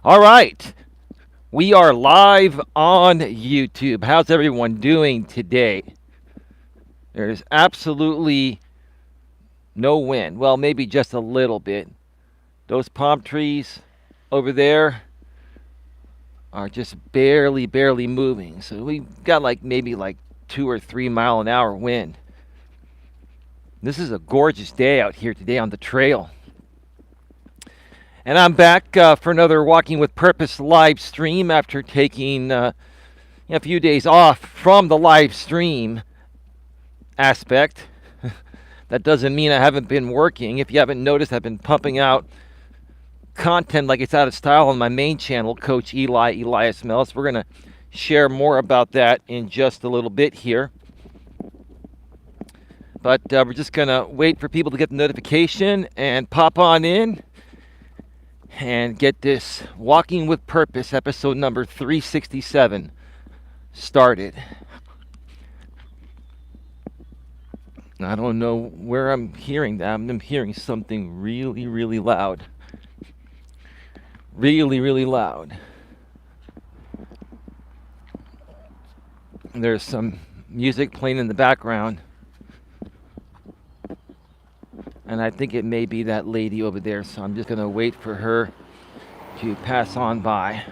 All right. We are live on YouTube. How's everyone doing today? There's absolutely no wind. Well, maybe just a little bit. Those palm trees over there are just barely moving. So we got maybe 2 or 3 mile an hour wind. This is a gorgeous day out here today on the trail. And I'm back for another Walking with Purpose live stream after taking a few days off from the live stream aspect. That doesn't mean I haven't been working. If you haven't noticed, I've been pumping out content like it's out of style on my main channel, Coach Eli, Elias Melas. We're going to share more about that in just a little bit here. But we're just going to wait for people to get the notification and pop on in and get this Walking with Purpose episode number 367 started. I don't know where I'm hearing that. I'm hearing something really loud. Really loud. There's some music playing in the background. And I think it may be that lady over there, so I'm just going to wait for her to pass on by.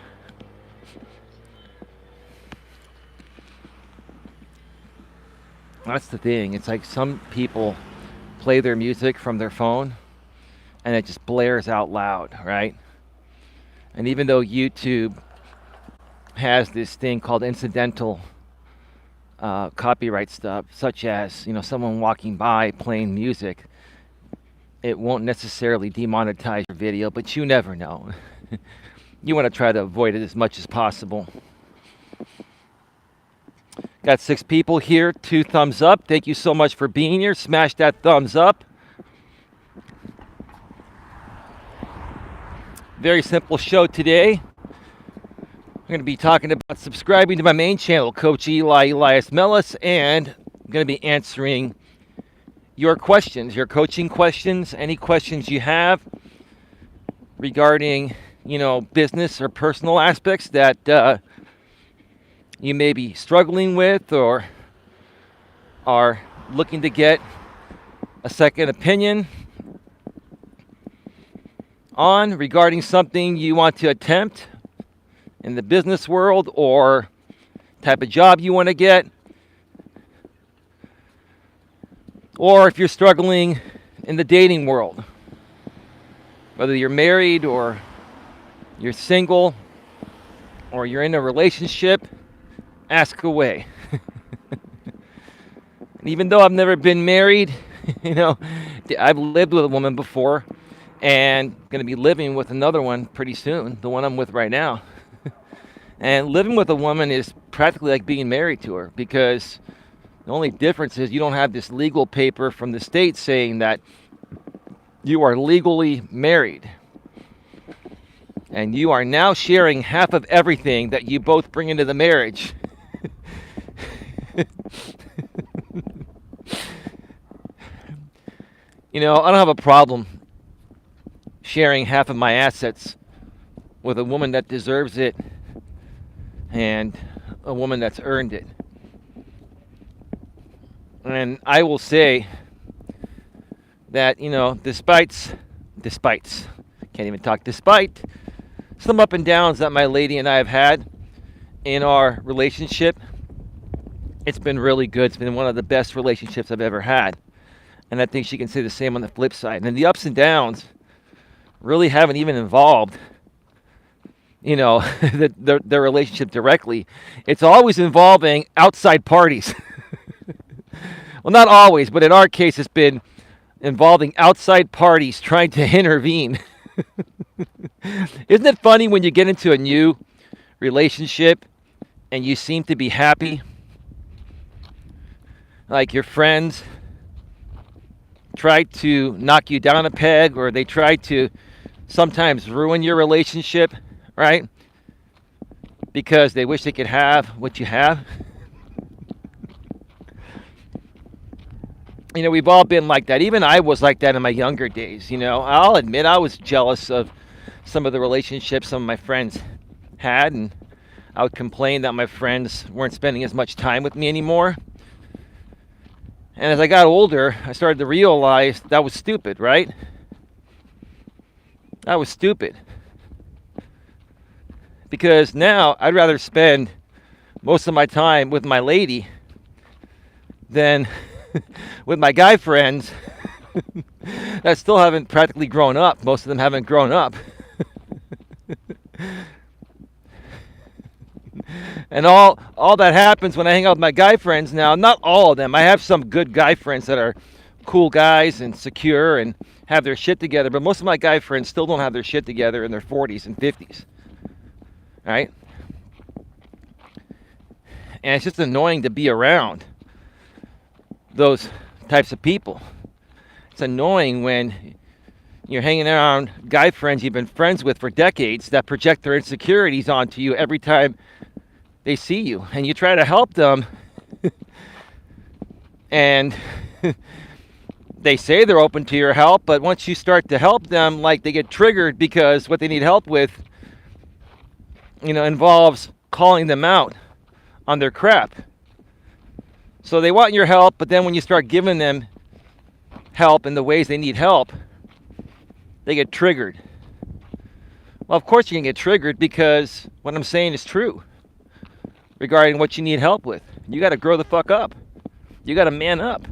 That's the thing. It's like some people play their music from their phone and it just blares out loud, right? And even though YouTube has this thing called incidental copyright stuff, such as, someone walking by playing music, it won't necessarily demonetize your video, but you never know. You want to try to avoid it as much as possible. Got 6 people here, 2 thumbs up. Thank you so much for being here. Smash that thumbs up. Very simple show today. We're going to be talking about subscribing to my main channel, Coach Eli, Elias Melas, and I'm going to be answering your questions, your coaching questions, any questions you have regarding, business or personal aspects that you may be struggling with or are looking to get a second opinion on regarding something you want to attempt in the business world or type of job you want to get. Or if you're struggling in the dating world, whether you're married or you're single or you're in a relationship, ask away. And even though I've never been married, I've lived with a woman before and going to be living with another one pretty soon, the one I'm with right now. And living with a woman is practically like being married to her, because the only difference is you don't have this legal paper from the state saying that you are legally married. And you are now sharing half of everything that you both bring into the marriage. I don't have a problem sharing half of my assets with a woman that deserves it and a woman that's earned it. And I will say that, despite some up and downs that my lady and I have had in our relationship, it's been really good. It's been one of the best relationships I've ever had. And I think she can say the same on the flip side. And the ups and downs really haven't even involved, their relationship directly. It's always involving outside parties. Well, not always, but in our case, it's been involving outside parties trying to intervene. Isn't it funny when you get into a new relationship and you seem to be happy? Like your friends try to knock you down a peg, or they try to sometimes ruin your relationship, right? Because they wish they could have what you have. We've all been like that. Even I was like that in my younger days. I'll admit I was jealous of some of the relationships some of my friends had, and I would complain that my friends weren't spending as much time with me anymore. And as I got older, I started to realize that was stupid, right? That was stupid. Because now I'd rather spend most of my time with my lady than with my guy friends that still haven't practically grown up. Most of them haven't grown up. And all that happens when I hang out with my guy friends now, not all of them. I have some good guy friends that are cool guys and secure and have their shit together, but most of my guy friends still don't have their shit together in their 40s and 50s. Right? And it's just annoying to be around those types of people. It's annoying when you're hanging around guy friends you've been friends with for decades that project their insecurities onto you every time they see you. And you try to help them and they say they're open to your help, but once you start to help them, like, they get triggered because what they need help with, involves calling them out on their crap. So they want your help, but then when you start giving them help in the ways they need help, they get triggered. Well, of course you can get triggered because what I'm saying is true regarding what you need help with. You got to grow the fuck up. You got to man up.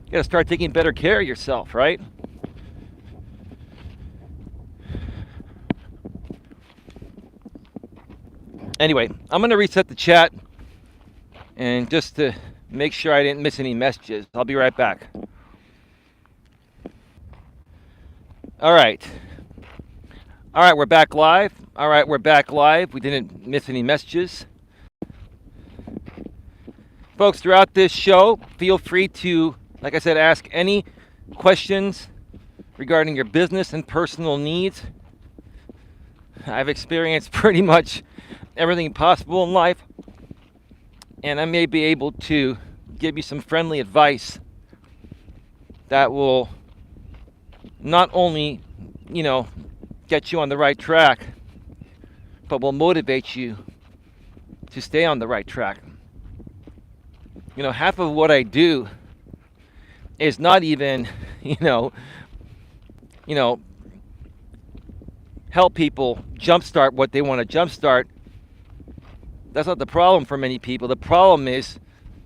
You got to start taking better care of yourself, right? Anyway, I'm going to reset the chat and just to make sure I didn't miss any messages. I'll be right back. All right, we're back live. We didn't miss any messages. Folks, throughout this show, feel free to, like I said, ask any questions regarding your business and personal needs. I've experienced pretty much everything possible in life, and I may be able to give you some friendly advice that will not only, get you on the right track, but will motivate you to stay on the right track. Half of what I do is not even, help people jumpstart what they want to jumpstart. That's not the problem for many people. The problem is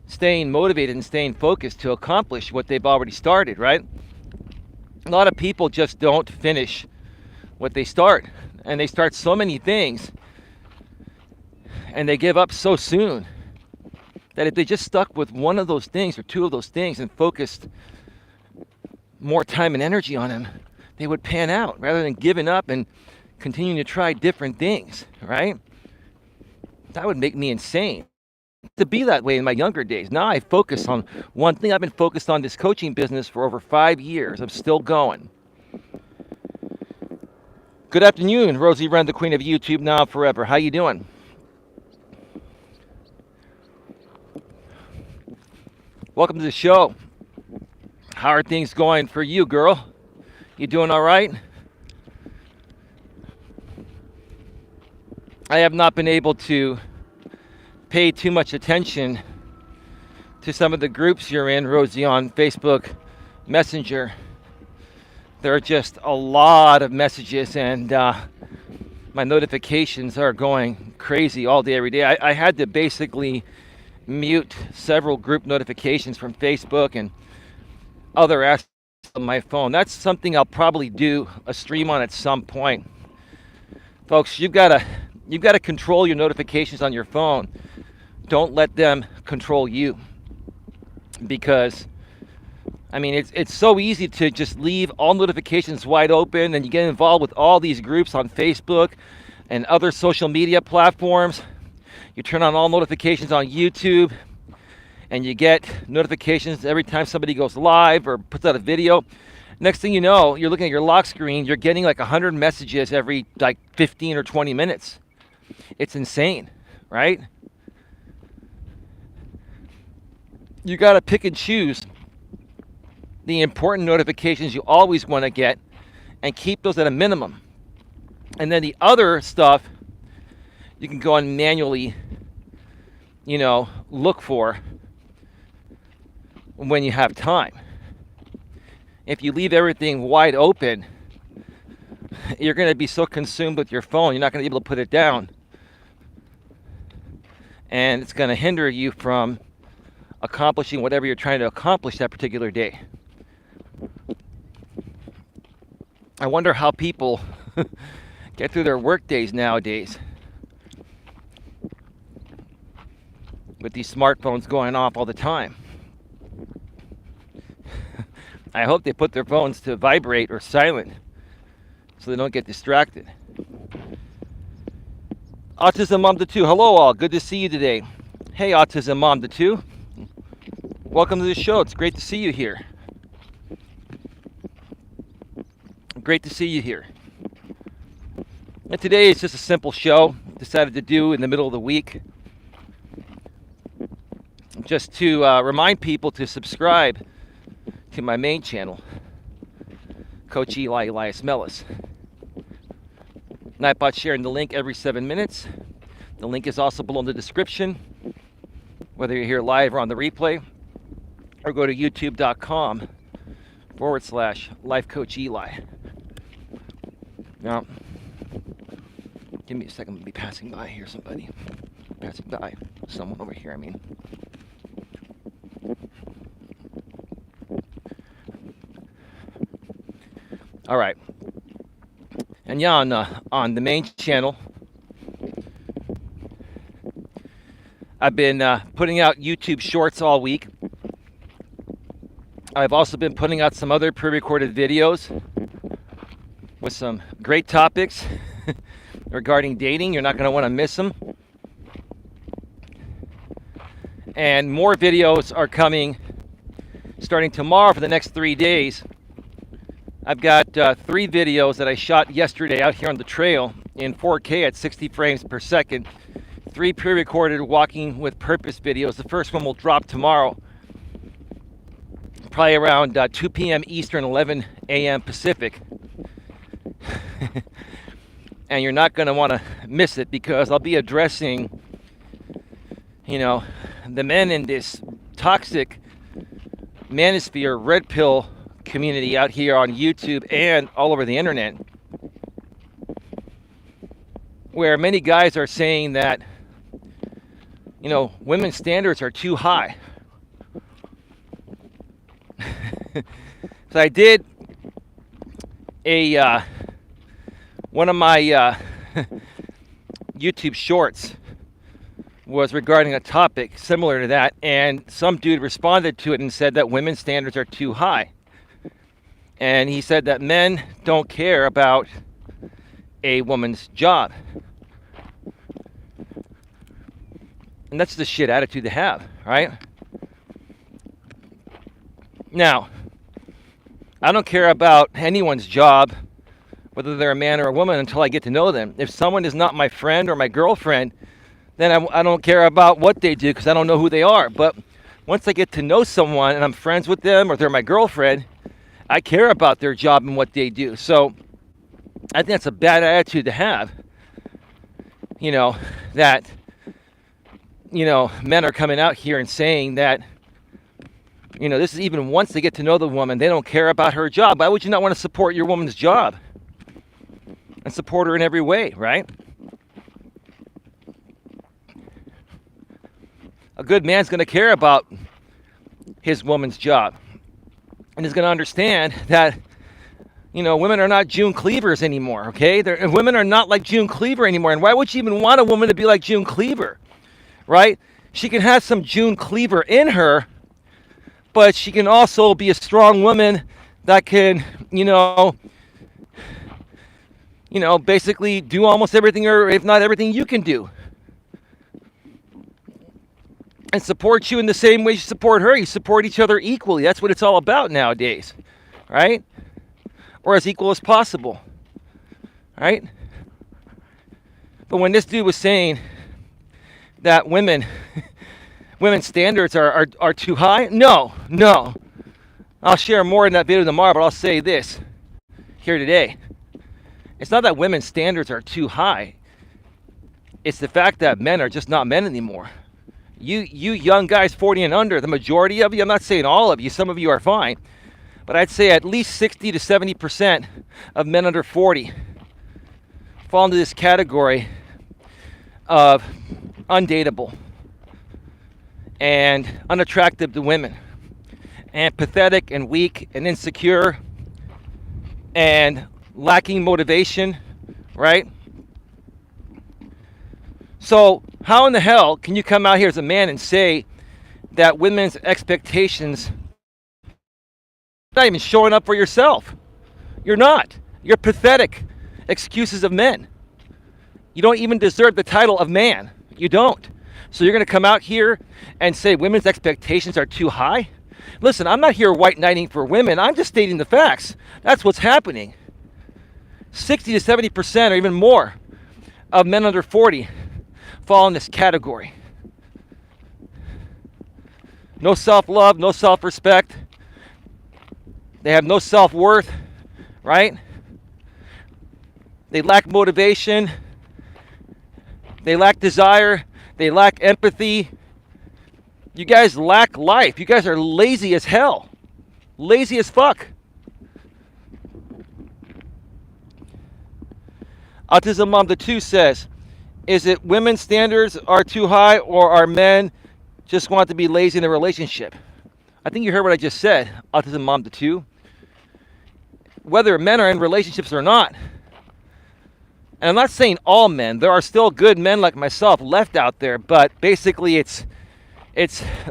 staying motivated and staying focused to accomplish what they've already started, right? A lot of people just don't finish what they start. And they start so many things and they give up so soon that if they just stuck with one of those things or two of those things and focused more time and energy on them, they would pan out rather than giving up and continuing to try different things, right? That would make me insane to be that way in my younger days. Now I focus on one thing. I've been focused on this coaching business for over 5 years. I'm still going. Good afternoon, Rosie Wren, the queen of YouTube now and forever. How you doing? Welcome to the show. How are things going for you, girl? You doing all right? I have not been able to pay too much attention to some of the groups you're in, Rosie, on Facebook Messenger. There are just a lot of messages, and my notifications are going crazy all day, every day. I had to basically mute several group notifications from Facebook and other aspects of my phone. That's something I'll probably do a stream on at some point. Folks, you've got to control your notifications on your phone. Don't let them control you, because it's so easy to just leave all notifications wide open, and you get involved with all these groups on Facebook and other social media platforms. You turn on all notifications on YouTube, and you get notifications every time somebody goes live or puts out a video. Next thing you know, you're looking at your lock screen, you're getting like 100 messages every 15 or 20 minutes. It's insane, right? You got to pick and choose the important notifications you always want to get and keep those at a minimum. And then the other stuff you can go and manually, look for when you have time. If you leave everything wide open, you're going to be so consumed with your phone, you're not going to be able to put it down. And it's going to hinder you from accomplishing whatever you're trying to accomplish that particular day. I wonder how people get through their work days nowadays with these smartphones going off all the time. I hope they put their phones to vibrate or silent so they don't get distracted. Autism Mom to 2, hello all, good to see you today. Hey Autism Mom to 2, welcome to the show, it's great to see you here. Great to see you here. And today is just a simple show, decided to do in the middle of the week. Just to remind people to subscribe to my main channel, Coach Eli, Elias Melas. Nightbot sharing the link every 7 minutes. The link is also below in the description, whether you're here live or on the replay, or go to youtube.com/Life Coach Eli. Now, give me a second, I'm going to be passing by here, someone over here, I mean. All right. And yeah, on the main channel, I've been putting out YouTube shorts all week. I've also been putting out some other pre-recorded videos with some great topics regarding dating. You're not going to want to miss them. And more videos are coming starting tomorrow for the next 3 days. I've got 3 videos that I shot yesterday out here on the trail in 4K at 60 frames per second. 3 pre-recorded Walking with Purpose videos. The first one will drop tomorrow, probably around 2 p.m. Eastern, 11 a.m. Pacific. And you're not going to want to miss it because I'll be addressing, the men in this toxic manosphere, red pill community out here on YouTube and all over the internet, where many guys are saying that, women's standards are too high. So I did one of my YouTube shorts was regarding a topic similar to that, and some dude responded to it and said that women's standards are too high. And he said that men don't care about a woman's job. And that's the shit attitude to have, right? Now, I don't care about anyone's job, whether they're a man or a woman, until I get to know them. If someone is not my friend or my girlfriend, then I don't care about what they do because I don't know who they are. But once I get to know someone and I'm friends with them or they're my girlfriend, I care about their job and what they do. So I think that's a bad attitude to have. That, men are coming out here and saying that, this is even once they get to know the woman, they don't care about her job. Why would you not want to support your woman's job and support her in every way, right? A good man's going to care about his woman's job. And is going to understand that, women are not June Cleavers anymore, okay? Women are not like June Cleaver anymore. And why would you even want a woman to be like June Cleaver, right? She can have some June Cleaver in her, but she can also be a strong woman that can, basically do almost everything, or if not everything, you can do. And support you in the same way you support her. You support each other equally. That's what it's all about nowadays, right? Or as equal as possible, right? But when this dude was saying that women's standards are too high, no. I'll share more in that video tomorrow, but I'll say this here today. It's not that women's standards are too high. It's the fact that men are just not men anymore. You young guys 40 and under, the majority of you, I'm not saying all of you, some of you are fine, but I'd say at least 60 to 70% of men under 40 fall into this category of undateable and unattractive to women and pathetic and weak and insecure and lacking motivation, right? So how in the hell can you come out here as a man and say that women's expectations, not even showing up for yourself? You're not. You're pathetic excuses of men. You don't even deserve the title of man. You don't. So you're going to come out here and say women's expectations are too high? Listen, I'm not here white knighting for women. I'm just stating the facts. That's what's happening. 60 to 70% or even more of men under 40 fall in this category. No self-love, no self-respect. They have no self-worth, right? They lack motivation. They lack desire. They lack empathy. You guys lack life. You guys are lazy as hell. Lazy as fuck. Autism Mom the 2 says, is it women's standards are too high or are men just want to be lazy in a relationship? I think you heard what I just said, Autism Mom the 2. Whether men are in relationships or not, and I'm not saying all men, there are still good men like myself left out there, but basically it's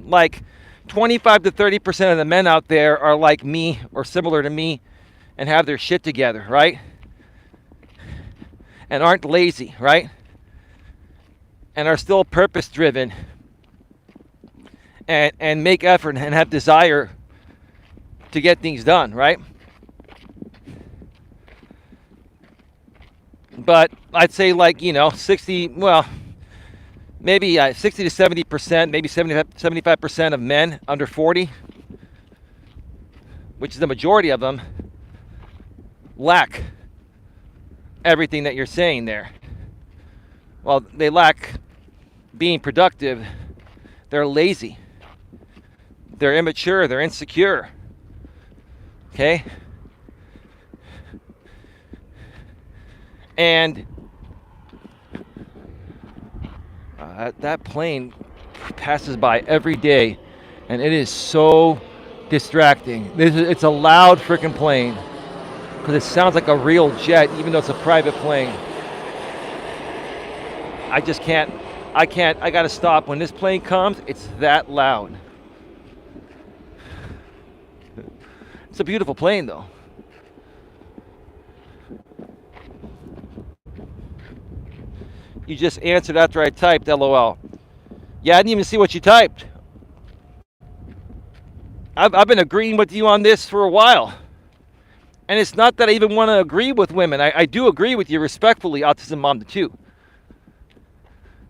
like 25 to 30% of the men out there are like me or similar to me and have their shit together, right? And aren't lazy, right? And are still purpose driven and make effort and have desire to get things done, right? But I'd say 60, well, maybe 60 to 70%, maybe 75% of men under 40, which is the majority of them, lack everything that you're saying there. Well, they lack being productive. They're lazy. They're immature. They're insecure. Okay? And that plane passes by every day, and it is so distracting. It's a loud freaking plane because it sounds like a real jet, even though it's a private plane. I just can't. I got to stop. When this plane comes, it's that loud. It's a beautiful plane, though. You just answered after I typed, LOL. Yeah, I didn't even see what you typed. I've been agreeing with you on this for a while. And it's not that I even want to agree with women. I do agree with you respectfully, Autism Mom the 2.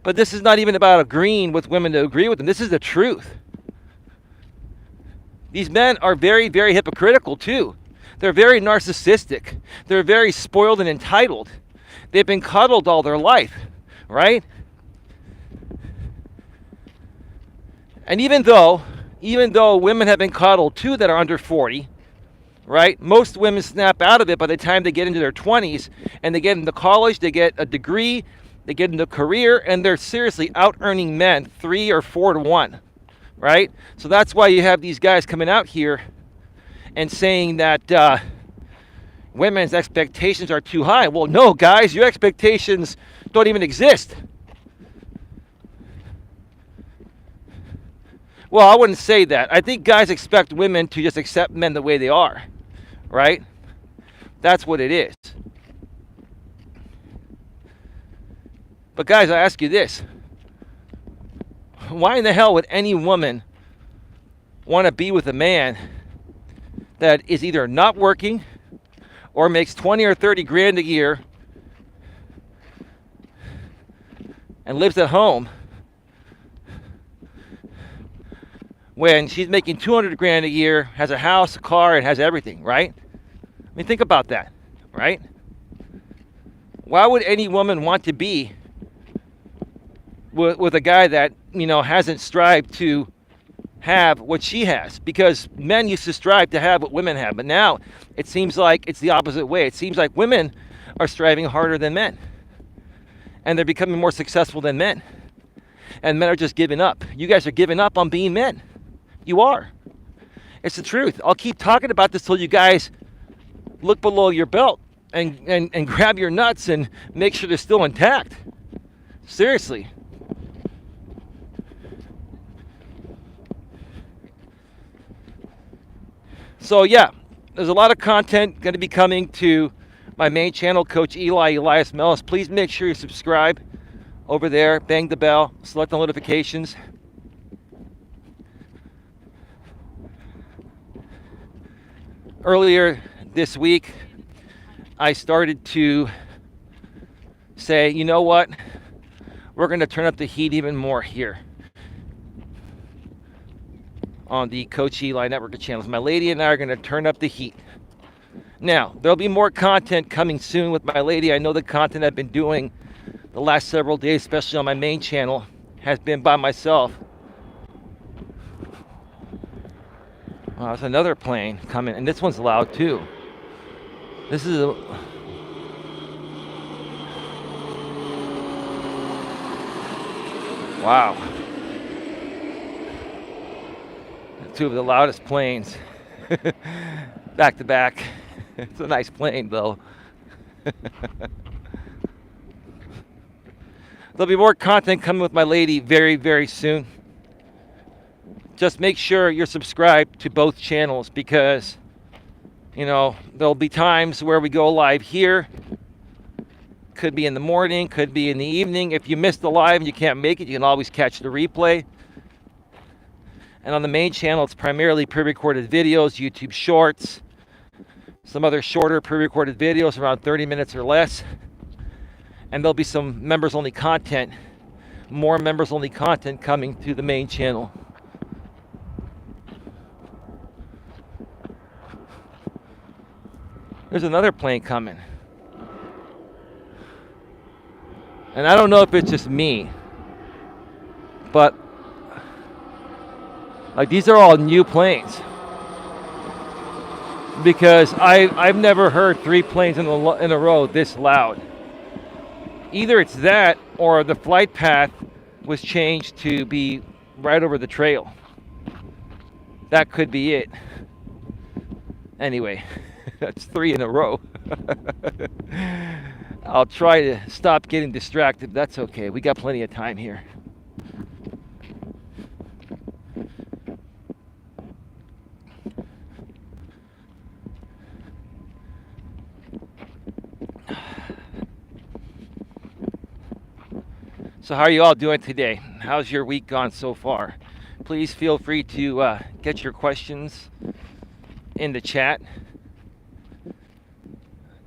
But this is not even about agreeing with women to agree with them. This is the truth. These men are very, very hypocritical too. They're very narcissistic. They're very spoiled and entitled. They've been coddled all their life, right? And even though women have been coddled too that are under 40, right? Most women snap out of it by the time they get into their 20s and they get into college, they get a degree, they get into a career, and they're seriously out-earning men 3 or 4 to 1, right? So that's why you have these guys coming out here and saying that women's expectations are too high. Well, no, guys, your expectations don't even exist. Well, I wouldn't say that. I think guys expect women to just accept men the way they are, right? That's what it is. But guys, I ask you this. Why in the hell would any woman want to be with a man that is either not working or makes 20 or 30 grand a year and lives at home when she's making 200 grand a year, has a house, a car, and has everything, right? I mean, think about that, right? Why would any woman want to be with a guy that, hasn't strived to have what she has? Because men used to strive to have what women have, but now it seems like it's the opposite way. It seems like women are striving harder than men, and they're becoming more successful than men, and men are just giving up. You guys are giving up on being men. You are. It's the truth. I'll keep talking about this till you guys look below your belt and grab your nuts and make sure they're still intact. Seriously. So yeah, there's a lot of content going to be coming to my main channel, Coach Eli, Elias Melas. Please make sure you subscribe over there. Bang the bell. Select the notifications. Earlier this week, I started to say, you know what? We're going to turn up the heat even more here on the Coach Eli network of channels. My lady and I are going to turn up the heat. Now, there'll be more content coming soon with my lady. I know the content I've been doing the last several days, especially on my main channel, has been by myself. Wow, there's another plane coming, and this one's loud too. This is a... Wow. Two of the loudest planes back to back. It's a nice plane though. There'll be more content coming with my lady very, very soon. Just make sure you're subscribed to both channels, because there'll be times where we go live here. Could be in the morning, could be in the evening. If you missed the live and you can't make it, you can always catch the replay. And on the main channel, it's primarily pre-recorded videos, YouTube Shorts, some other shorter pre-recorded videos around 30 minutes or less. And there'll be some members-only content, more members-only content coming to the main channel. There's another plane coming. And I don't know if it's just me, but these are all new planes, because I've never heard 3 planes in a row this loud. Either it's that, or the flight path was changed to be right over the trail. That could be it. Anyway, that's 3 in a row. I'll try to stop getting distracted. That's okay. We got plenty of time here. So how are you all doing today? How's your week gone so far? Please feel free to get your questions in the chat.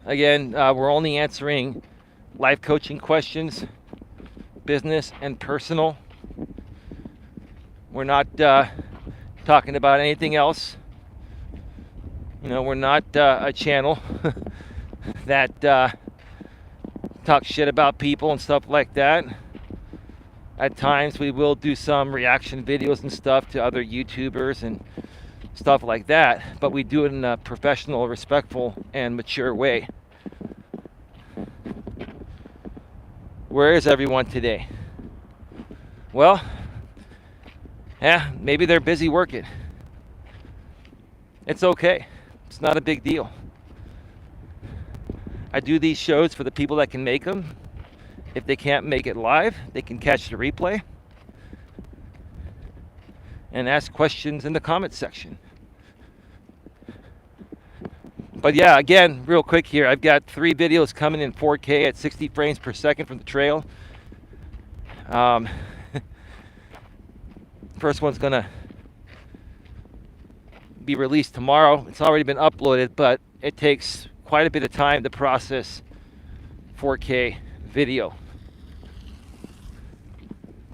Again, we're only answering life coaching questions, business and personal. We're not talking about anything else. We're not a channel that talks shit about people and stuff like that. At times we will do some reaction videos and stuff to other YouTubers and stuff like that, but we do it in a professional, respectful, and mature way. Where is everyone today? Well, yeah, maybe they're busy working. It's okay. It's not a big deal. I do these shows for the people that can make them. If they can't make it live, they can catch the replay and ask questions in the comment section. But yeah, again, real quick here, I've got 3 videos coming in 4K at 60 frames per second from the trail. First one's gonna be released tomorrow. It's already been uploaded, but it takes quite a bit of time to process 4K video.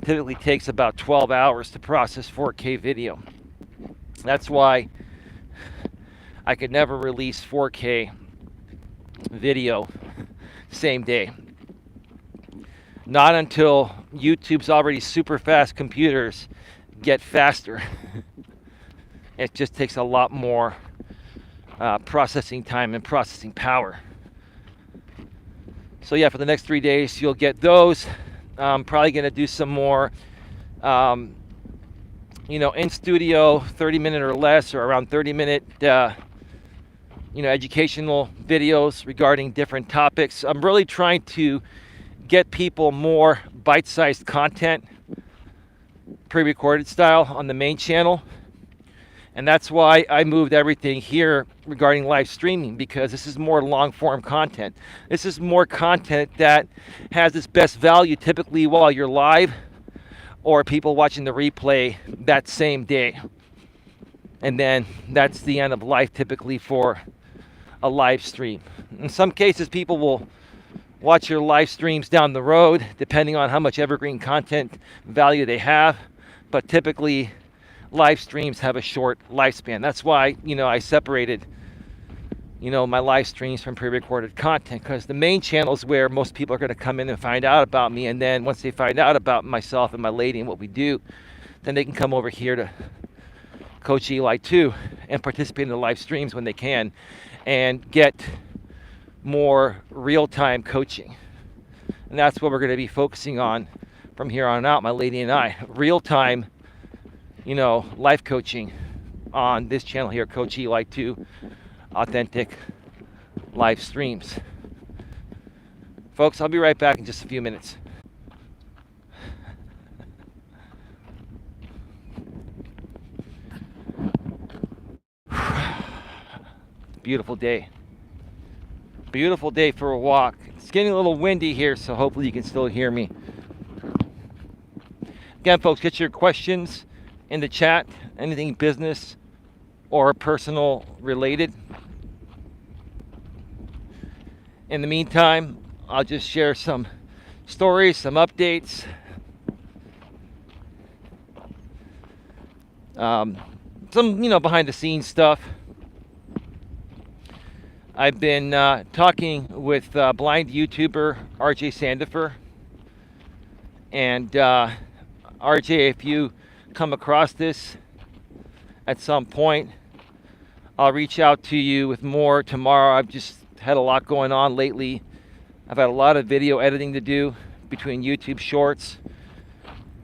Typically takes about 12 hours to process 4K video. That's why I could never release 4K video same day. Not until YouTube's already super fast computers get faster. It just takes a lot more processing time and processing power. So yeah, for the next 3 days, you'll get those. I'm probably going to do some more, in studio, 30-minute or less, or around 30-minute, educational videos regarding different topics. I'm really trying to get people more bite-sized content, pre-recorded style on the main channel. And that's why I moved everything here regarding live streaming, because this is more long-form content. This is more content that has its best value typically while you're live, or people watching the replay that same day. And then that's the end of life typically for a live stream. In some cases, people will watch your live streams down the road, depending on how much evergreen content value they have. But typically, live streams have a short lifespan. That's why, I separated, my live streams from pre-recorded content, because the main channel is where most people are going to come in and find out about me. And then once they find out about myself and my lady and what we do, then they can come over here to Coach Eli too and participate in the live streams when they can and get more real-time coaching. And that's what we're going to be focusing on from here on out, my lady and I. Real-time, life coaching on this channel here, Coach Eli 2, authentic live streams. Folks, I'll be right back in just a few minutes. Beautiful day. Beautiful day for a walk. It's getting a little windy here, so hopefully you can still hear me. Again, folks, get your questions in the chat, anything business or personal related. In the meantime, I'll just share some stories, some updates, some behind the scenes stuff. I've been talking with blind YouTuber RJ Sandifer, and RJ, if you come across this at some point, I'll reach out to you with more tomorrow. I've just had a lot going on lately. I've had a lot of video editing to do between YouTube Shorts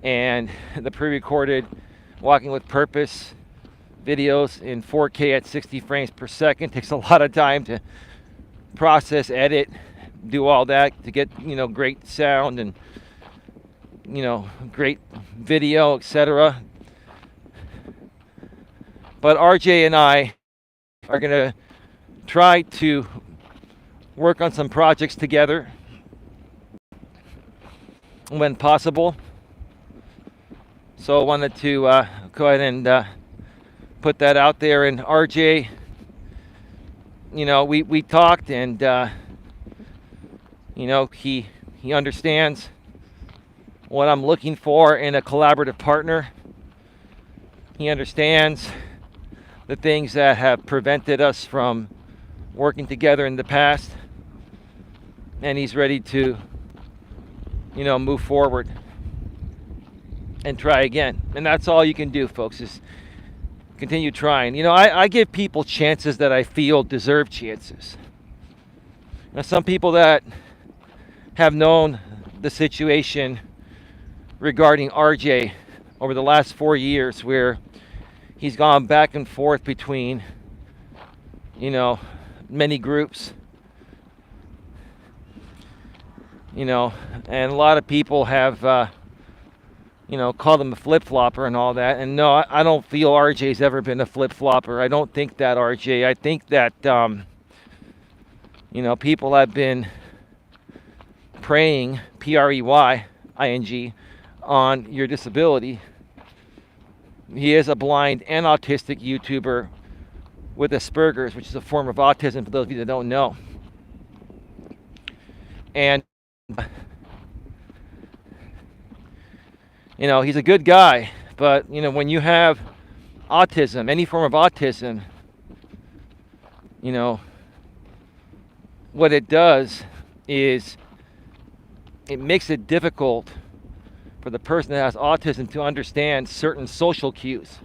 and the pre-recorded Walking with Purpose videos in 4K at 60 frames per second. Takes a lot of time to process, edit, do all that to get, great sound and, great video, etc. But RJ and I are going to try to work on some projects together when possible. So I wanted to go ahead and put that out there. And RJ, we talked, and he understands what I'm looking for in a collaborative partner. He understands the things that have prevented us from working together in the past, and he's ready to move forward and try again. And that's all you can do, folks, is continue trying. I give people chances that I feel deserve chances. Now, some people that have known the situation regarding RJ over the last 4 years, where he's gone back and forth between, many groups, and a lot of people have, called him a flip-flopper and all that. And no, I don't feel RJ's ever been a flip-flopper. I don't think that, RJ. I think that, people have been preying, Preying, on your disability. He is a blind and autistic YouTuber with Asperger's, which is a form of autism, for those of you that don't know. And he's a good guy, but when you have autism, any form of autism, what it does is it makes it difficult for the person that has autism to understand certain social cues.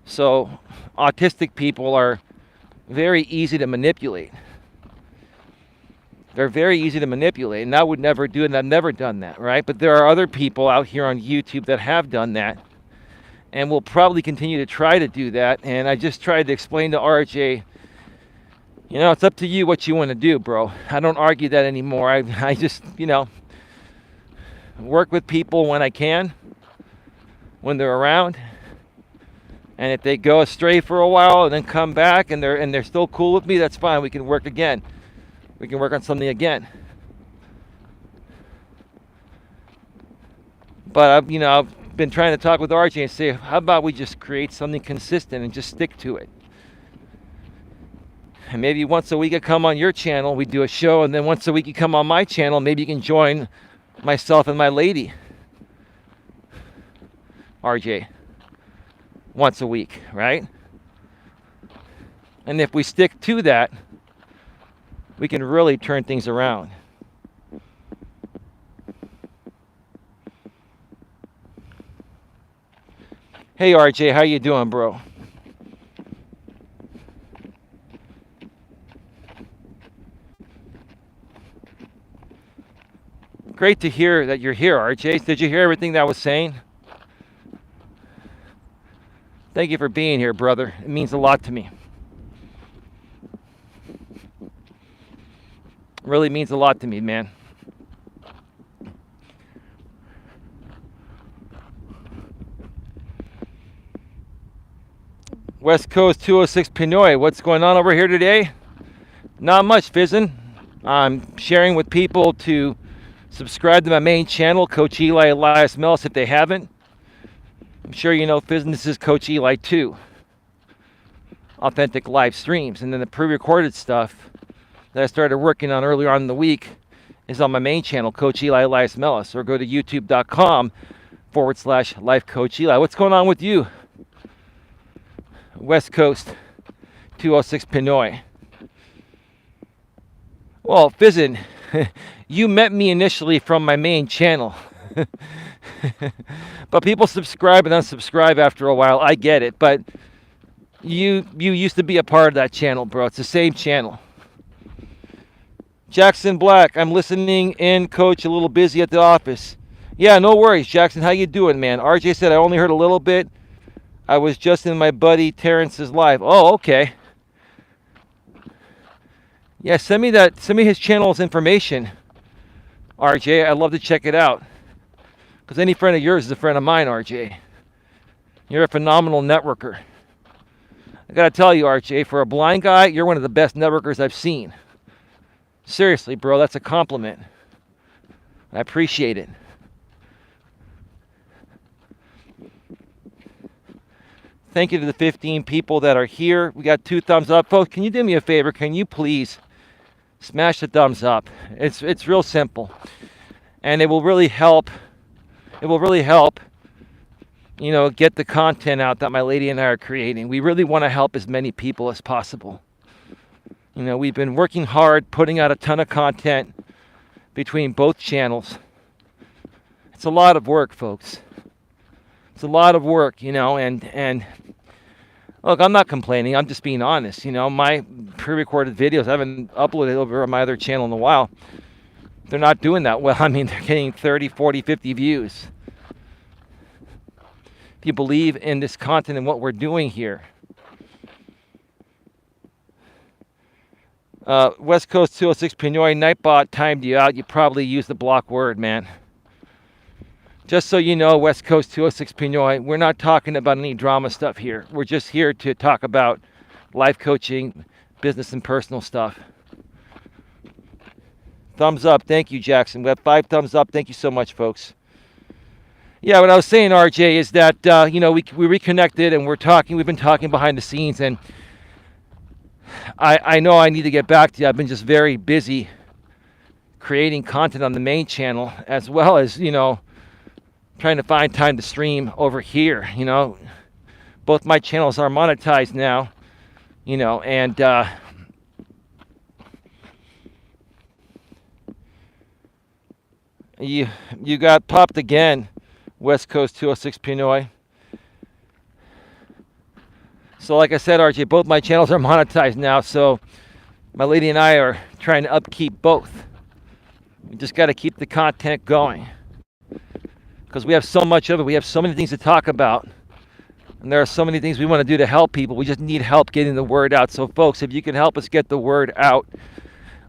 So autistic people are very easy to manipulate. They're very easy to manipulate, and I would never do it, and I've never done that, right? But there are other people out here on YouTube that have done that, and will probably continue to try to do that. And I just tried to explain to RJ, it's up to you what you want to do, bro. I don't argue that anymore. I just, work with people when I can, when they're around. And if they go astray for a while and then come back and they're still cool with me, that's fine. We can work again. We can work on something again. But I've been trying to talk with RJ and say, how about we just create something consistent and just stick to it? And maybe once a week I come on your channel, we do a show, and then once a week you come on my channel, maybe you can join myself and my lady, RJ, once a week, right? And if we stick to that, we can really turn things around. Hey RJ, how you doing, bro? Great to hear that you're here, RJ. Did you hear everything that I was saying? Thank you for being here, brother. It means a lot to me. It really means a lot to me, man. West Coast 206 Pinoy, what's going on over here today? Not much, Fizzin. I'm sharing with people to subscribe to my main channel, Coach Eli, Elias Melas, if they haven't. I'm sure you know, Fizzin, this is Coach Eli 2. Authentic live streams. And then the pre-recorded stuff that I started working on earlier on in the week is on my main channel, Coach Eli, Elias Melas. Or go to youtube.com/Life Coach Eli. What's going on with you? West Coast 206 Pinoy. Well, Fizzin, you met me initially from my main channel. But people subscribe and unsubscribe after a while. I get it. But you used to be a part of that channel, bro. It's the same channel. Jackson Black, I'm listening in, Coach. A little busy at the office. Yeah, no worries, Jackson. How you doing, man? RJ said I only heard a little bit. I was just in my buddy Terrence's live. Oh, okay. Yeah, send me his channel's information, RJ. I'd love to check it out. Because any friend of yours is a friend of mine, RJ. You're a phenomenal networker. I gotta tell you, RJ, for a blind guy, you're one of the best networkers I've seen. Seriously, bro, that's a compliment. I appreciate it. Thank you to the 15 people that are here. We got 2 thumbs up. Folks, can you do me a favor? Can you please smash the thumbs up? It's real simple. And it will really help. It will really help, get the content out that my lady and I are creating. We really want to help as many people as possible. We've been working hard, putting out a ton of content between both channels. It's a lot of work, folks. It's a lot of work, and look, I'm not complaining. I'm just being honest. My pre-recorded videos, I haven't uploaded over on my other channel in a while. They're not doing that well. I mean, they're getting 30, 40, 50 views. If you believe in this content and what we're doing here. West Coast 206 Pinoy, Nightbot timed you out. You probably used the block word, man. Just so you know, West Coast 206 Pinoy, we're not talking about any drama stuff here. We're just here to talk about life coaching, business and personal stuff. Thumbs up. Thank you, Jackson. We have 5 thumbs up. Thank you so much, folks. Yeah, what I was saying, RJ, is that, we reconnected and we're talking. We've been talking behind the scenes, and I know I need to get back to you. I've been just very busy creating content on the main channel, as well as, trying to find time to stream over here. Both my channels are monetized now, and You you got popped again, West Coast 206 Pinoy. So like I said, RJ, both my channels are monetized now, so my lady and I are trying to upkeep both. We just got to keep the content going because we have so much of it. We have so many things to talk about, and there are so many things we want to do to help people. We just need help getting the word out. So folks, if you can help us get the word out,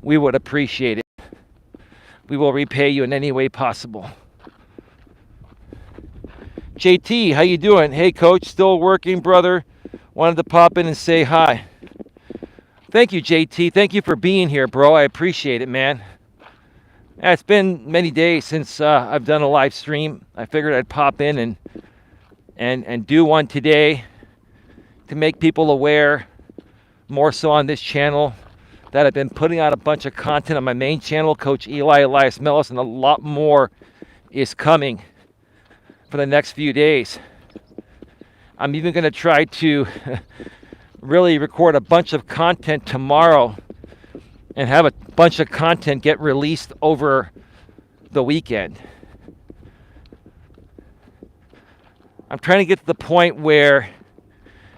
we would appreciate it. We will repay you in any way possible. JT, how you doing? Hey, coach, still working, brother. Wanted to pop in and say hi. Thank you, JT. Thank you for being here, bro. I appreciate it, man. Yeah, it's been many days since I've done a live stream. I figured I'd pop in and do one today to make people aware, more so on this channel, that I've been putting out a bunch of content on my main channel, Coach Eli, Elias Melas, and a lot more is coming for the next few days. I'm even going to try to really record a bunch of content tomorrow and have a bunch of content get released over the weekend. I'm trying to get to the point where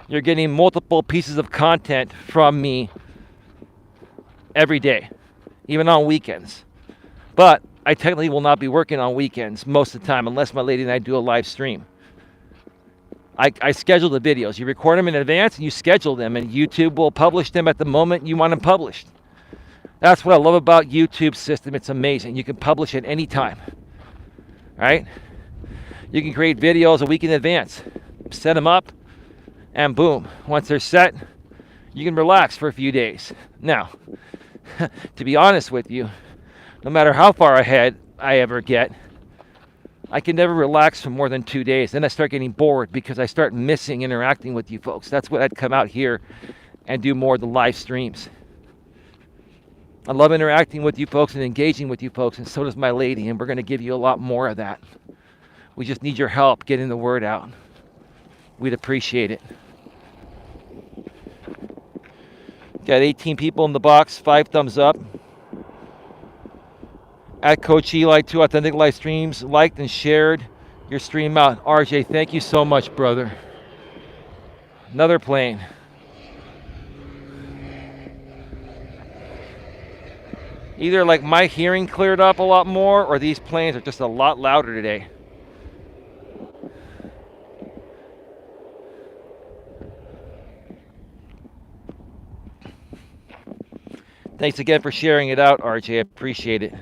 you're getting multiple pieces of content from me every day, even on weekends. But I technically will not be working on weekends most of the time unless my lady and I do a live stream. I schedule the videos. You record them in advance and you schedule them, and YouTube will publish them at the moment you want them published. That's what I love about YouTube's system. It's amazing. You can publish at any time, right? You can create videos a week in advance, set them up, and boom. Once they're set, you can relax for a few days. Now, to be honest with you, no matter how far ahead I ever get, I can never relax for more than 2 days. Then I start getting bored because I start missing interacting with you folks. That's when I'd come out here and do more of the live streams. I love interacting with you folks and engaging with you folks, and so does my lady, and we're going to give you a lot more of that. We just need your help getting the word out. We'd appreciate it. Got 18 people in the box, 5 thumbs up. At Coach Eli, 2 authentic live streams, liked and shared your stream out. RJ, thank you so much, brother. Another plane. Either like my hearing cleared up a lot more, or these planes are just a lot louder today. Thanks again for sharing it out, RJ. I appreciate it.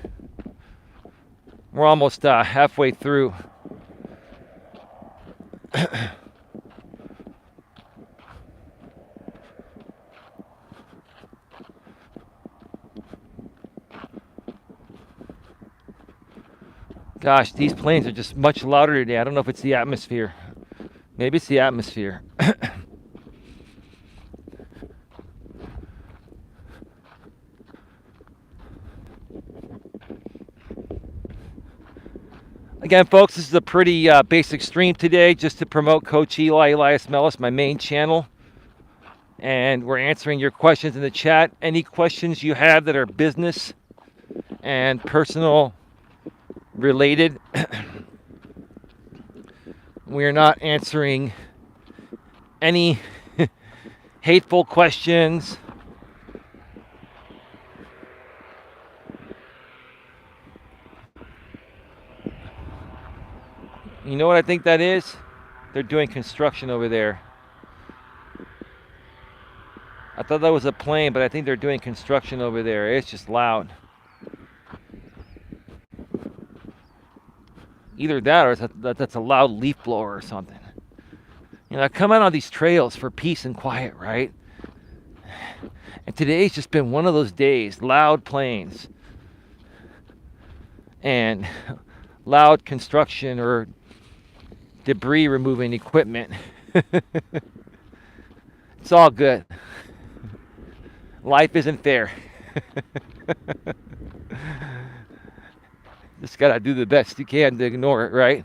We're almost halfway through. Gosh, these planes are just much louder today. I don't know if it's the atmosphere. Maybe it's the atmosphere. Again, folks, this is a pretty basic stream today just to promote Coach Eli, Elias Melas, my main channel. And we're answering your questions in the chat. Any questions you have that are business and personal related, we're not answering any hateful questions. You know what I think that is? They're doing construction over there. I thought that was a plane, but I think they're doing construction over there. It's just loud. Either that or that's a loud leaf blower or something. You know, I come out on these trails for peace and quiet, right? And today's just been one of those days. Loud planes and loud construction or debris removing equipment. It's all good. Life isn't fair. Just gotta do the best you can to ignore it, right?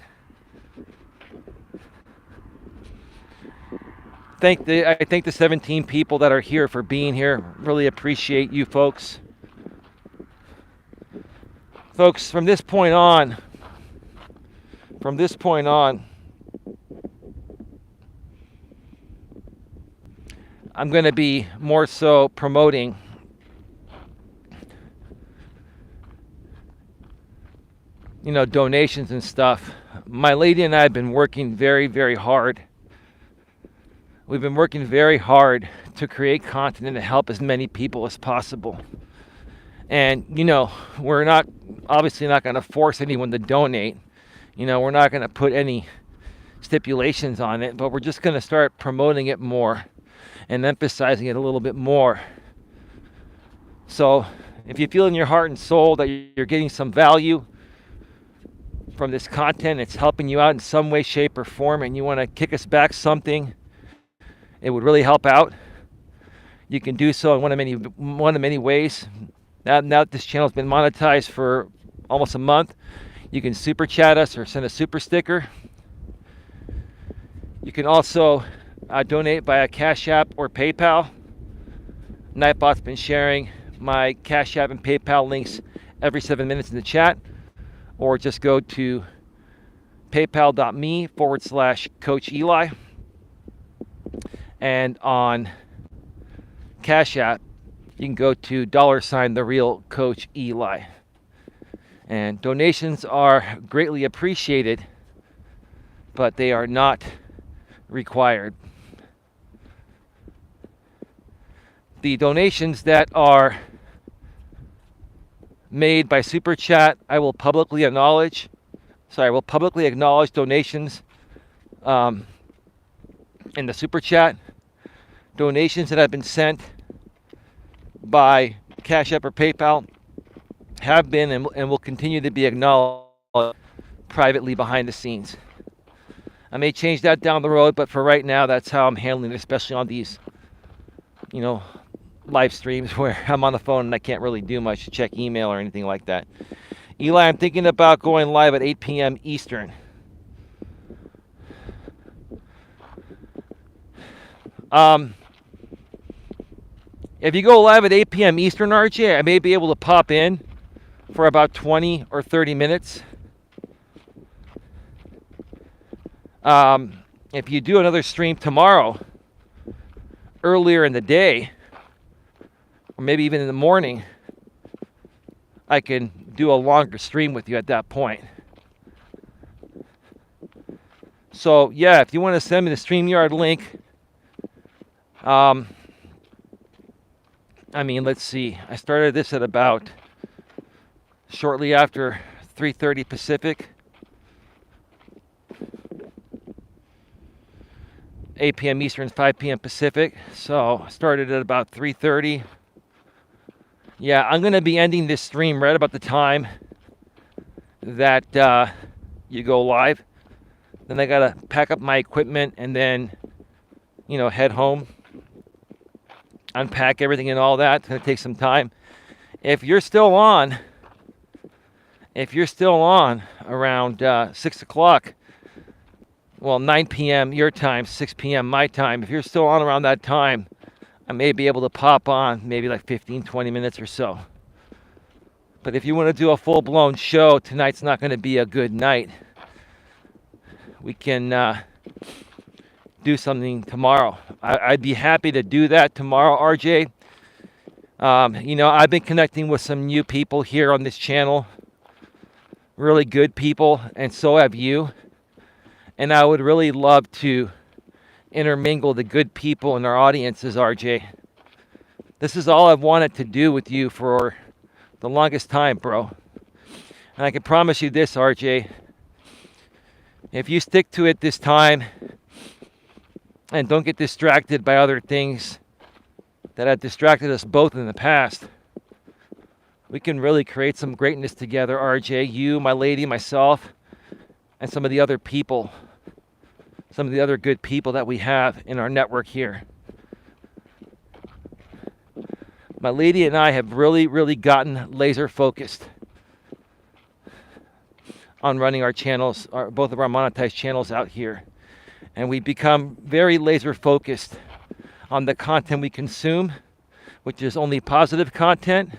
I thank the 17 people that are here for being here. Really appreciate you folks. Folks, from this point on, I'm going to be more so promoting donations and stuff. My lady and I have been working very, very hard. We've been working very hard to create content and to help as many people as possible. And, we're obviously not going to force anyone to donate. We're not going to put any stipulations on it, but we're just going to start promoting it more and emphasizing it a little bit more. So if you feel in your heart and soul that you're getting some value from this content, it's helping you out in some way, shape, or form, and you want to kick us back something, it would really help out. You can do so in one of many ways. Now that this channel's been monetized for almost a month, you can super chat us or send a super sticker. You can also donate via Cash App or PayPal. Nightbot's been sharing my Cash App and PayPal links every 7 minutes in the chat, or just go to paypal.me/Coach Eli. And on Cash App, you can go to $the real Coach Eli. And donations are greatly appreciated, but they are not required. The donations that are made by Super Chat, I will publicly acknowledge. I will publicly acknowledge donations in the Super Chat. Donations that have been sent by Cash App or PayPal have been and will continue to be acknowledged privately behind the scenes. I may change that down the road, but for right now, that's how I'm handling it, especially on these, live streams where I'm on the phone and I can't really do much to check email or anything like that. Eli, I'm thinking about going live at 8 p.m. Eastern. If you go live at 8 p.m. Eastern, RJ, I may be able to pop in for about 20 or 30 minutes. If you do another stream tomorrow, earlier in the day, or maybe even in the morning, I can do a longer stream with you at that point. So yeah, if you want to send me the StreamYard link, let's see. I started this at about shortly after 3:30 Pacific, 8 p.m. Eastern, 5 p.m. Pacific. So I started at about 3:30. Yeah, I'm going to be ending this stream right about the time that you go live. Then I got to pack up my equipment and then, head home, unpack everything and all that. It's going to take some time. If you're still on around 6 o'clock, 9 p.m. your time, 6 p.m. my time, if you're still on around that time, I may be able to pop on maybe like 15, 20 minutes or so. But if you want to do a full-blown show, tonight's not going to be a good night. We can do something tomorrow. I'd be happy to do that tomorrow, RJ. I've been connecting with some new people here on this channel. Really good people, and so have you. And I would really love to intermingle the good people in our audiences, RJ. This is all I've wanted to do with you for the longest time, bro. And I can promise you this, RJ. If you stick to it this time and don't get distracted by other things that have distracted us both in the past, we can really create some greatness together, RJ. You, my lady, myself, and some of the other people, some of the other good people that we have in our network here. My lady and I have really, really gotten laser focused on running our channels, both of our monetized channels out here. And we become very laser focused on the content we consume, which is only positive content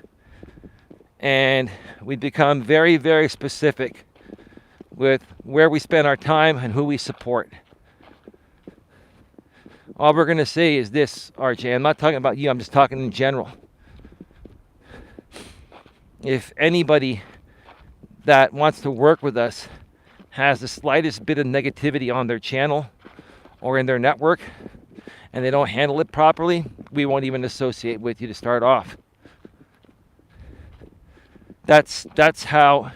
And we become very, very specific with where we spend our time and who we support. All we're going to say is this, RJ. I'm not talking about you. I'm just talking in general. If anybody that wants to work with us has the slightest bit of negativity on their channel or in their network and they don't handle it properly, we won't even associate with you to start off. That's how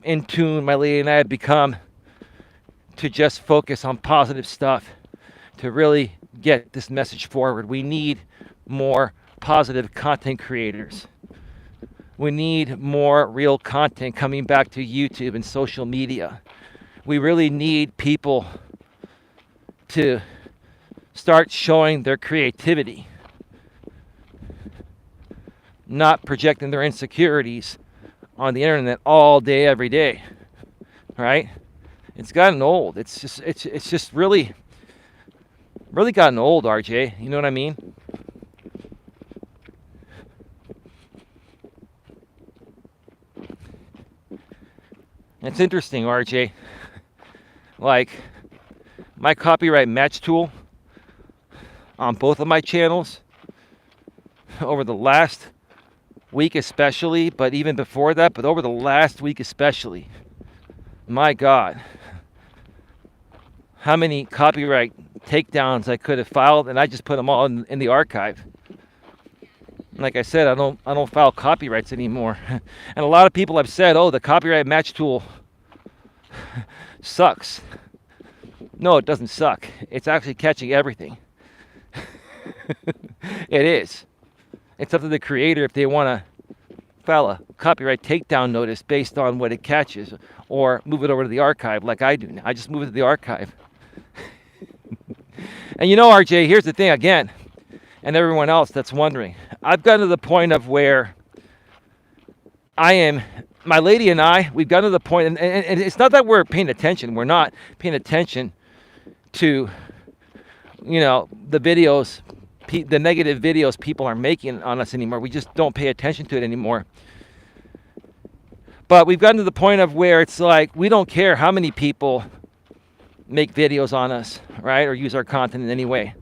in tune my lady and I have become to just focus on positive stuff, to really get this message forward. We need more positive content creators. We need more real content coming back to YouTube and social media. We really need people to start showing their creativity, not projecting their insecurities on the internet all day, every day, right? It's gotten old. It's just really gotten old, RJ. You know what I mean? It's interesting, RJ. Like, my copyright match tool on both of my channels over the last week especially, but even before that, but over the last week especially, my God, how many copyright takedowns I could have filed, and I just put them all in the archive. Like I said, I don't file copyrights anymore. And a lot of people have said, "Oh, the copyright match tool sucks." No, it doesn't suck. It's actually catching everything. It is. It's up to the creator if they want to file a copyright takedown notice based on what it catches, or move it over to the archive like I do. I just move it to the archive. And you know, RJ, here's the thing again, and everyone else that's wondering. I've gotten to the point of where my lady and I, we've gotten to the point, and it's not that we're paying attention. We're not paying attention to, the videos, the negative videos people are making on us anymore. We just don't pay attention to it anymore. But we've gotten to the point of where it's like, we don't care how many people make videos on us, right? Or use our content in any way.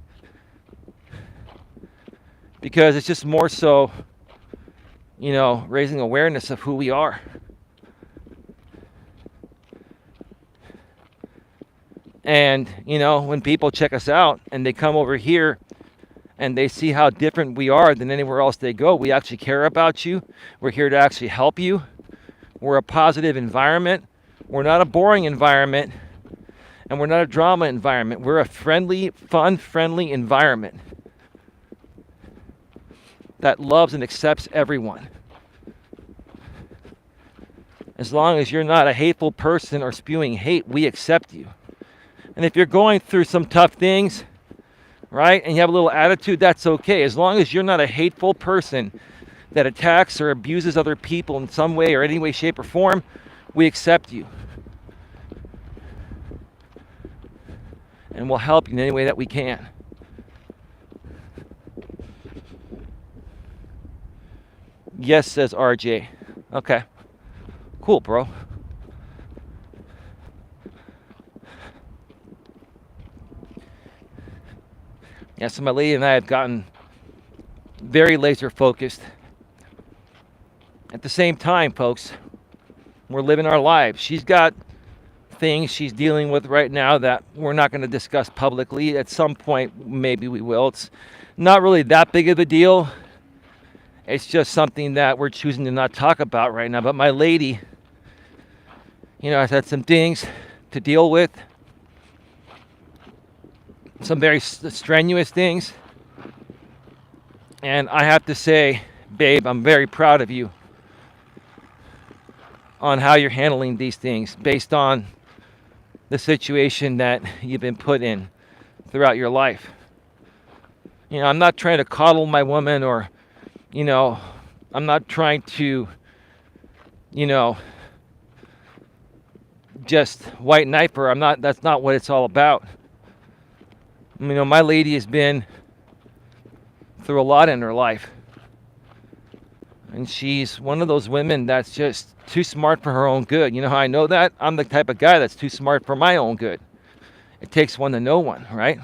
Because it's just more so, raising awareness of who we are. And, when people check us out and they come over here and they see how different we are than anywhere else they go, we actually care about you. We're here to actually help you. We're a positive environment. We're not a boring environment. And we're not a drama environment. We're a friendly, fun-friendly environment that loves and accepts everyone. As long as you're not a hateful person or spewing hate, we accept you. And if you're going through some tough things, right, and you have a little attitude, that's okay. As long as you're not a hateful person that attacks or abuses other people in some way or any way, shape, or form, we accept you. And we'll help you in any way that we can. Yes, says RJ. Okay. Cool, bro. Yeah, so my lady and I have gotten very laser focused. At the same time, folks, we're living our lives. She's got things she's dealing with right now that we're not going to discuss publicly. At some point, maybe we will. It's not really that big of a deal. It's just something that we're choosing to not talk about right now. But my lady, has had some things to deal with. Some very strenuous things. And I have to say, babe, I'm very proud of you on how you're handling these things based on the situation that you've been put in throughout your life. I'm not trying to coddle my woman or, I'm not trying to, just white knife her. That's not what it's all about. My lady has been through a lot in her life. And she's one of those women that's just too smart for her own good. You know how I know that? I'm the type of guy that's too smart for my own good. It takes one to know one, right?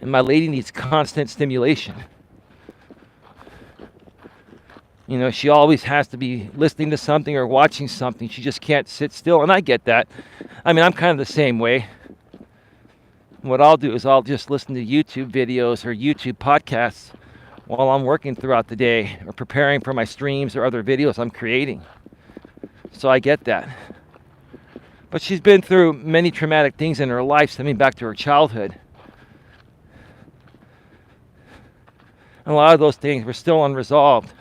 And my lady needs constant stimulation. You know, she always has to be listening to something or watching something. She just can't sit still, and I get that. I mean, I'm kind of the same way. What I'll do is I'll just listen to YouTube videos or YouTube podcasts while I'm working throughout the day or preparing for my streams or other videos I'm creating. So I get that. But she's been through many traumatic things in her life, stemming back to her childhood. And a lot of those things were still unresolved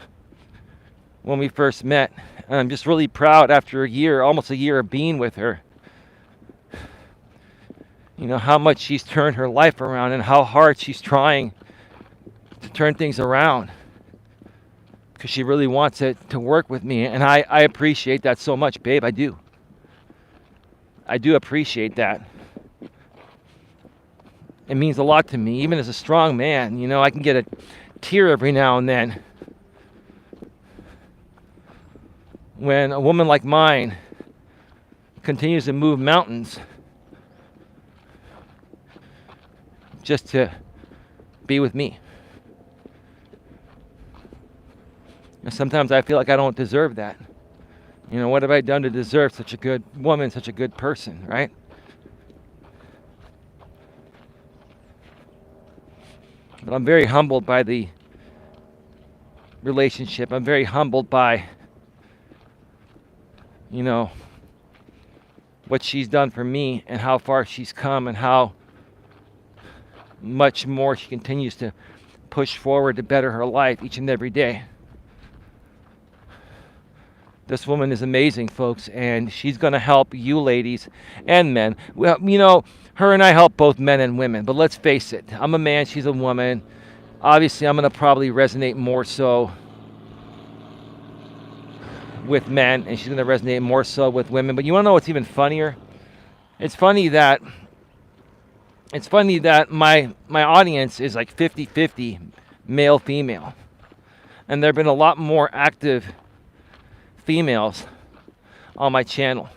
when we first met. And I'm just really proud after a year, almost a year of being with her, you know, how much she's turned her life around and how hard she's trying to turn things around because she really wants it to work with me. And I appreciate that so much, babe. I do. I do appreciate that. It means a lot to me, even as a strong man. You know, I can get a tear every now and then when a woman like mine continues to move mountains just to be with me. And sometimes I feel like I don't deserve that. You know, what have I done to deserve such a good woman, such a good person, right? But I'm very humbled by the relationship. I'm very humbled by, you know, what she's done for me and how far she's come and how much more she continues to push forward to better her life each and every day. This woman is amazing, folks, and she's going to help you ladies and men. Well, you know, her and I help both men and women, but let's face it. I'm a man, she's a woman. Obviously, I'm going to probably resonate more so with men, and she's going to resonate more so with women. But you want to know what's even funnier? It's funny that my audience is like 50-50 male female, and there have been a lot more active females on my channel.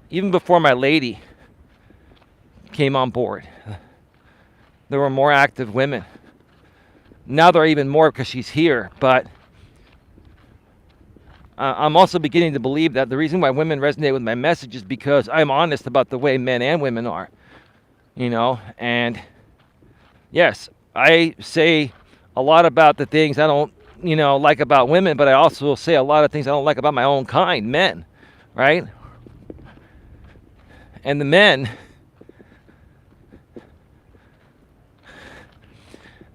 Even before my lady came on board, there were more active women. Now there are even more because she's here, but I'm also beginning to believe that the reason why women resonate with my message is because I'm honest about the way men and women are, you know. And yes, I say a lot about the things I don't, you know, like about women, but I also say a lot of things I don't like about my own kind, men, right? And the men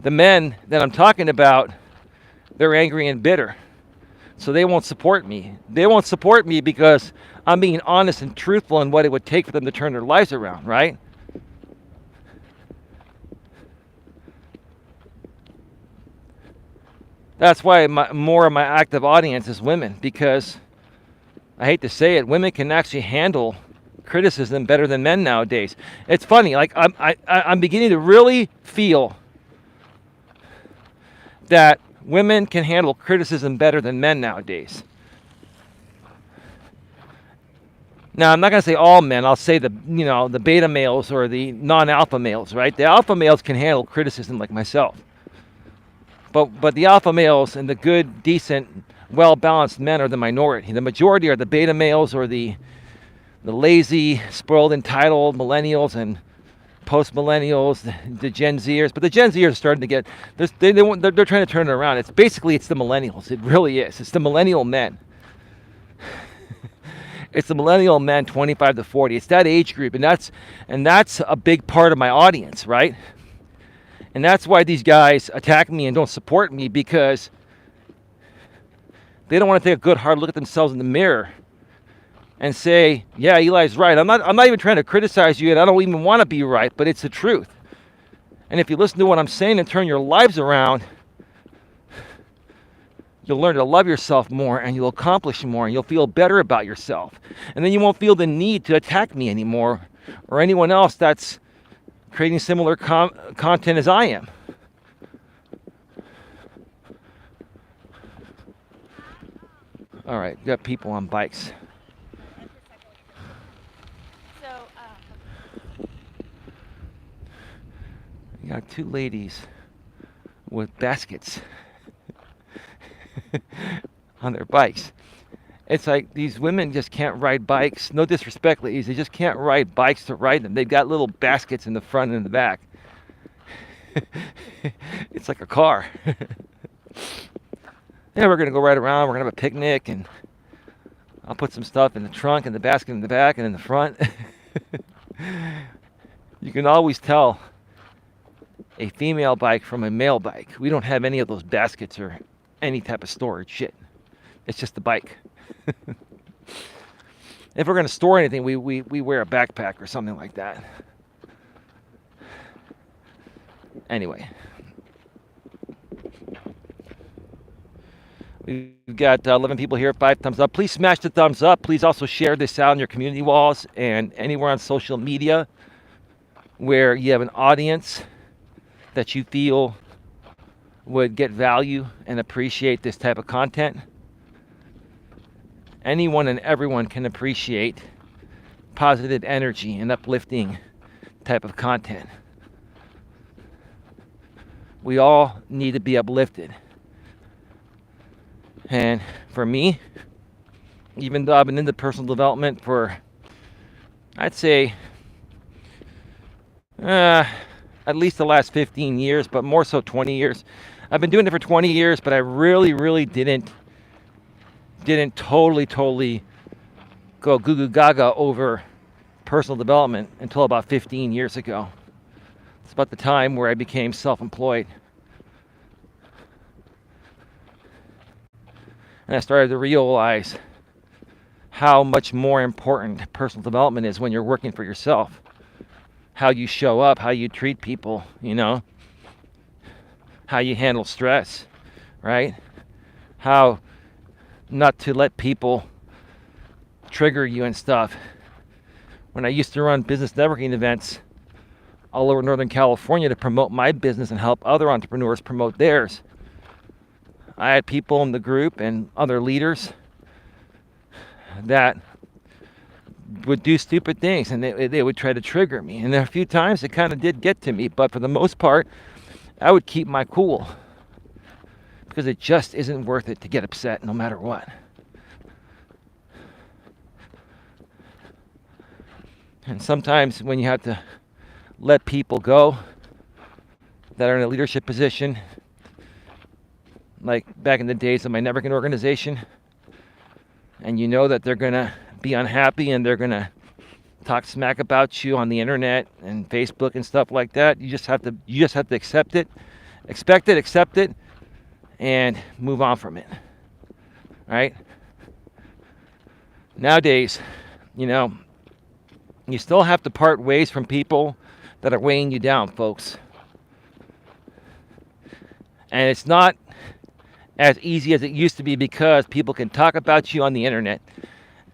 that I'm talking about, they're angry and bitter. So they won't support me. They won't support me because I'm being honest and truthful in what it would take for them to turn their lives around, right? That's why more of my active audience is women, because I hate to say it, women can actually handle criticism better than men nowadays. It's funny, like I'm beginning to really feel that women can handle criticism better than men nowadays. Now, I'm not going to say all men. I'll say the beta males or the non-alpha males, right? The alpha males can handle criticism like myself. But the alpha males and the good, decent, well-balanced men are the minority. The majority are the beta males or the lazy, spoiled, entitled millennials and post-millennials, the Gen Zers. But the Gen Zers are starting to get, they're trying to turn it around. It's the millennials. It really is. It's the millennial men. It's the millennial men 25 to 40. It's that age group, and that's a big part of my audience, right? And that's why these guys attack me and don't support me, because they don't want to take a good hard look at themselves in the mirror and say, yeah, Eli's right. I'm not even trying to criticize you, and I don't even want to be right, but it's the truth. And if you listen to what I'm saying and turn your lives around, you'll learn to love yourself more, and you'll accomplish more, and you'll feel better about yourself. And then you won't feel the need to attack me anymore, or anyone else that's creating similar content as I am. All right, we got people on bikes. You got two ladies with baskets on their bikes. It's like these women just can't ride bikes. No disrespect, ladies. They just can't ride bikes to ride them. They've got little baskets in the front and in the back. It's like a car. Yeah, we're going to go ride around. We're going to have a picnic, and I'll put some stuff in the trunk and the basket in the back and in the front. You can always tell a female bike from a male bike. We don't have any of those baskets or any type of storage shit. It's just the bike. If we're going to store anything, we wear a backpack or something like that. Anyway. We've got 11 people here, 5 thumbs up. Please smash the thumbs up. Please also share this out on your community walls and anywhere on social media where you have an audience that you feel would get value and appreciate this type of content. Anyone and everyone can appreciate positive energy and uplifting type of content. We all need to be uplifted. And for me, even though I've been into personal development for, I'd say, at least the last 15 years, but more so 20 years. I've been doing it for 20 years, but I really didn't totally go goo goo gaga over personal development until about 15 years ago. It's about the time where I became self-employed. And I started to realize how much more important personal development is when you're working for yourself. How you show up, how you treat people, how you handle stress, right? How not to let people trigger you and stuff. When I used to run business networking events all over Northern California to promote my business and help other entrepreneurs promote theirs, I had people in the group and other leaders that would do stupid things, and they would try to trigger me. And a few times it kind of did get to me, but for the most part, I would keep my cool because it just isn't worth it to get upset no matter what. And sometimes when you have to let people go that are in a leadership position, like back in the days of my networking organization, and you know that they're going to be unhappy and they're going to talk smack about you on the internet and Facebook and stuff like that, you just have to accept it, accept it, and move on from it. Right? Nowadays, you still have to part ways from people that are weighing you down, folks. And it's not as easy as it used to be because people can talk about you on the internet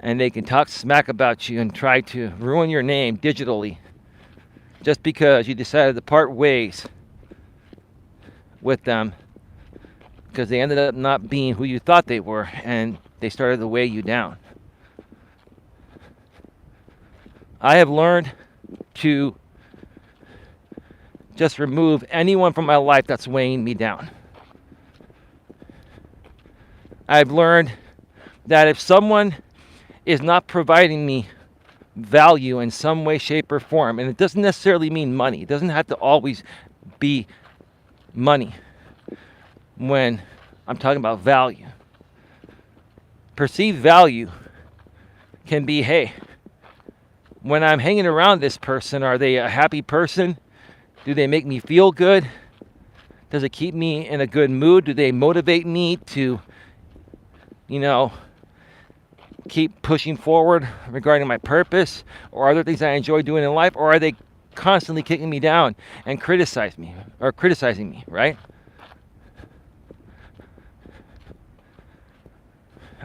and they can talk smack about you and try to ruin your name digitally just because you decided to part ways with them because they ended up not being who you thought they were and they started to weigh you down. I have learned to just remove anyone from my life that's weighing me down. I've learned that if someone is not providing me value in some way, shape, or form, and it doesn't necessarily mean money. It doesn't have to always be money when I'm talking about value. Perceived value can be, hey, when I'm hanging around this person, are they a happy person? Do they make me feel good? Does it keep me in a good mood? Do they motivate me to keep pushing forward regarding my purpose or other things I enjoy doing in life? Or are they constantly kicking me down and criticizing me, right?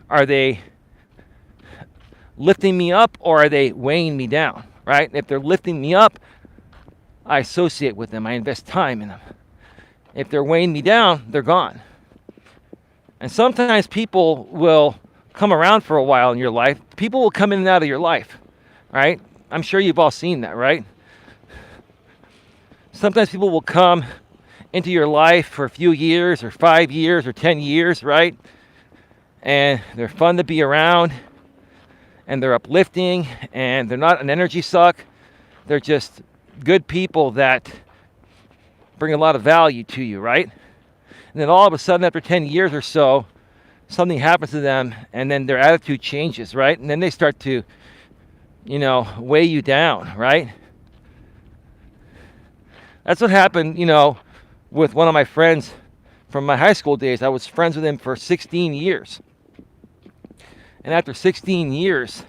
Are they lifting me up or are they weighing me down, right? If they're lifting me up, I associate with them. I invest time in them. If they're weighing me down, they're gone. And sometimes people will come around for a while in your life. People will come in and out of your life, right? I'm sure you've all seen that, right? Sometimes people will come into your life for a few years or 5 years or 10 years, right? And they're fun to be around, and they're uplifting, and they're not an energy suck. They're just good people that bring a lot of value to you, right? And then all of a sudden, after 10 years or so, something happens to them, and then their attitude changes, right? And then they start to, weigh you down, right? That's what happened, with one of my friends from my high school days. I was friends with him for 16 years. And after 16 years,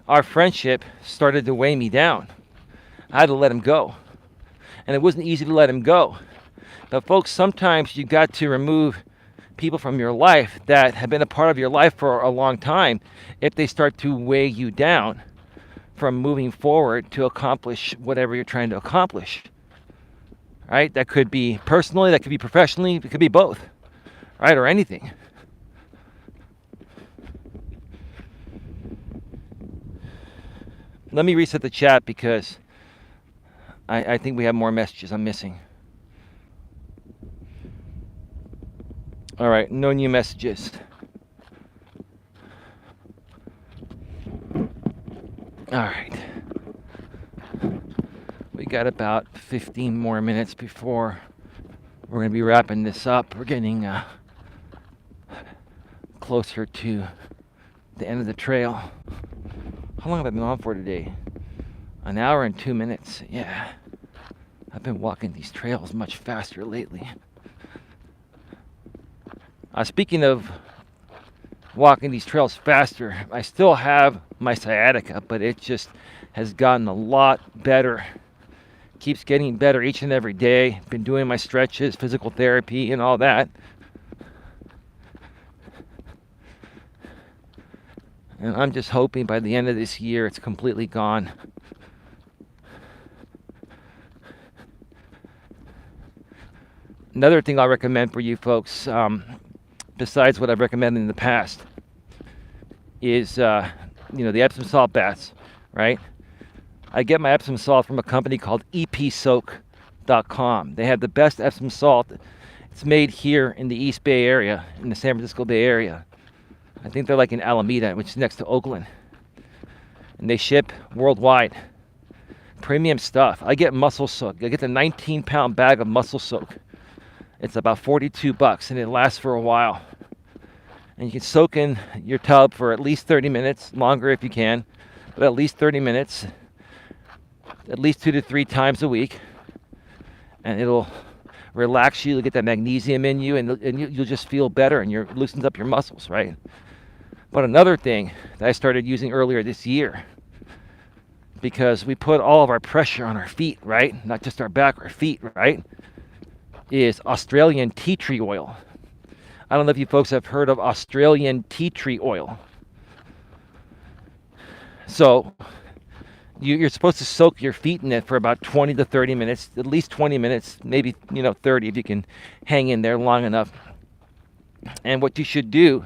our friendship started to weigh me down. I had to let him go. And it wasn't easy to let him go. But folks, sometimes you got to remove people from your life that have been a part of your life for a long time if they start to weigh you down from moving forward to accomplish whatever you're trying to accomplish. Right? That could be personally, that could be professionally, it could be both. Right? Or anything. Let me reset the chat because I think we have more messages I'm missing. All right, no new messages. All right. We got about 15 more minutes before we're going to be wrapping this up. We're getting closer to the end of the trail. How long have I been on for today? 1 hour and 2 minutes. Yeah. I've been walking these trails much faster lately. Speaking of walking these trails faster, I still have my sciatica, but it just has gotten a lot better. Keeps getting better each and every day. Been doing my stretches, physical therapy, and all that. And I'm just hoping by the end of this year it's completely gone. Another thing I'll recommend for you folks, besides what I've recommended in the past, is the Epsom salt baths, right? I get my Epsom salt from a company called epsoak.com. They have the best Epsom salt. It's made here in the East Bay area, in the San Francisco Bay Area. I think they're like in Alameda, which is next to Oakland. And they ship worldwide. Premium stuff. I get Muscle Soak. I get the 19-pound bag of Muscle Soak. It's about $42 and it lasts for a while. And you can soak in your tub for at least 30 minutes, longer if you can, but at least 30 minutes, at least 2 to 3 times a week. And it'll relax you, you'll get that magnesium in you, and you'll just feel better, and it loosens up your muscles, right? But another thing that I started using earlier this year, because we put all of our pressure on our feet, right? Not just our back, our feet, right? Is Australian tea tree oil. I don't know if you folks have heard of Australian tea tree oil. So you're supposed to soak your feet in it for about 20 to 30 minutes, at least 20 minutes, maybe 30 if you can hang in there long enough. And what you should do,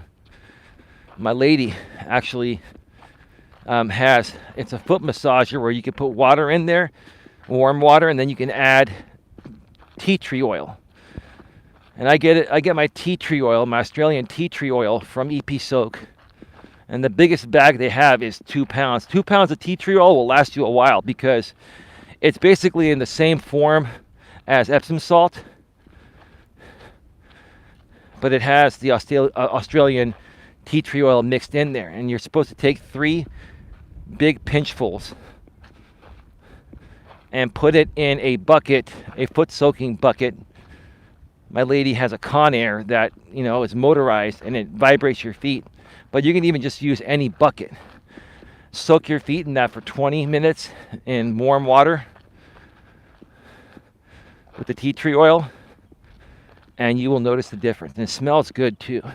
my lady actually it's a foot massager where you can put water in there, warm water, and then you can add tea tree oil. And I get my tea tree oil, my Australian tea tree oil from EP Soak. And the biggest bag they have is 2 pounds. 2 pounds of tea tree oil will last you a while because it's basically in the same form as Epsom salt, but it has the Australian tea tree oil mixed in there. And you're supposed to take 3 big pinchfuls and put it in a bucket, a foot soaking bucket. My lady has a Conair that, is motorized and it vibrates your feet. But you can even just use any bucket. Soak your feet in that for 20 minutes in warm water with the tea tree oil, and you will notice the difference. And it smells good too. A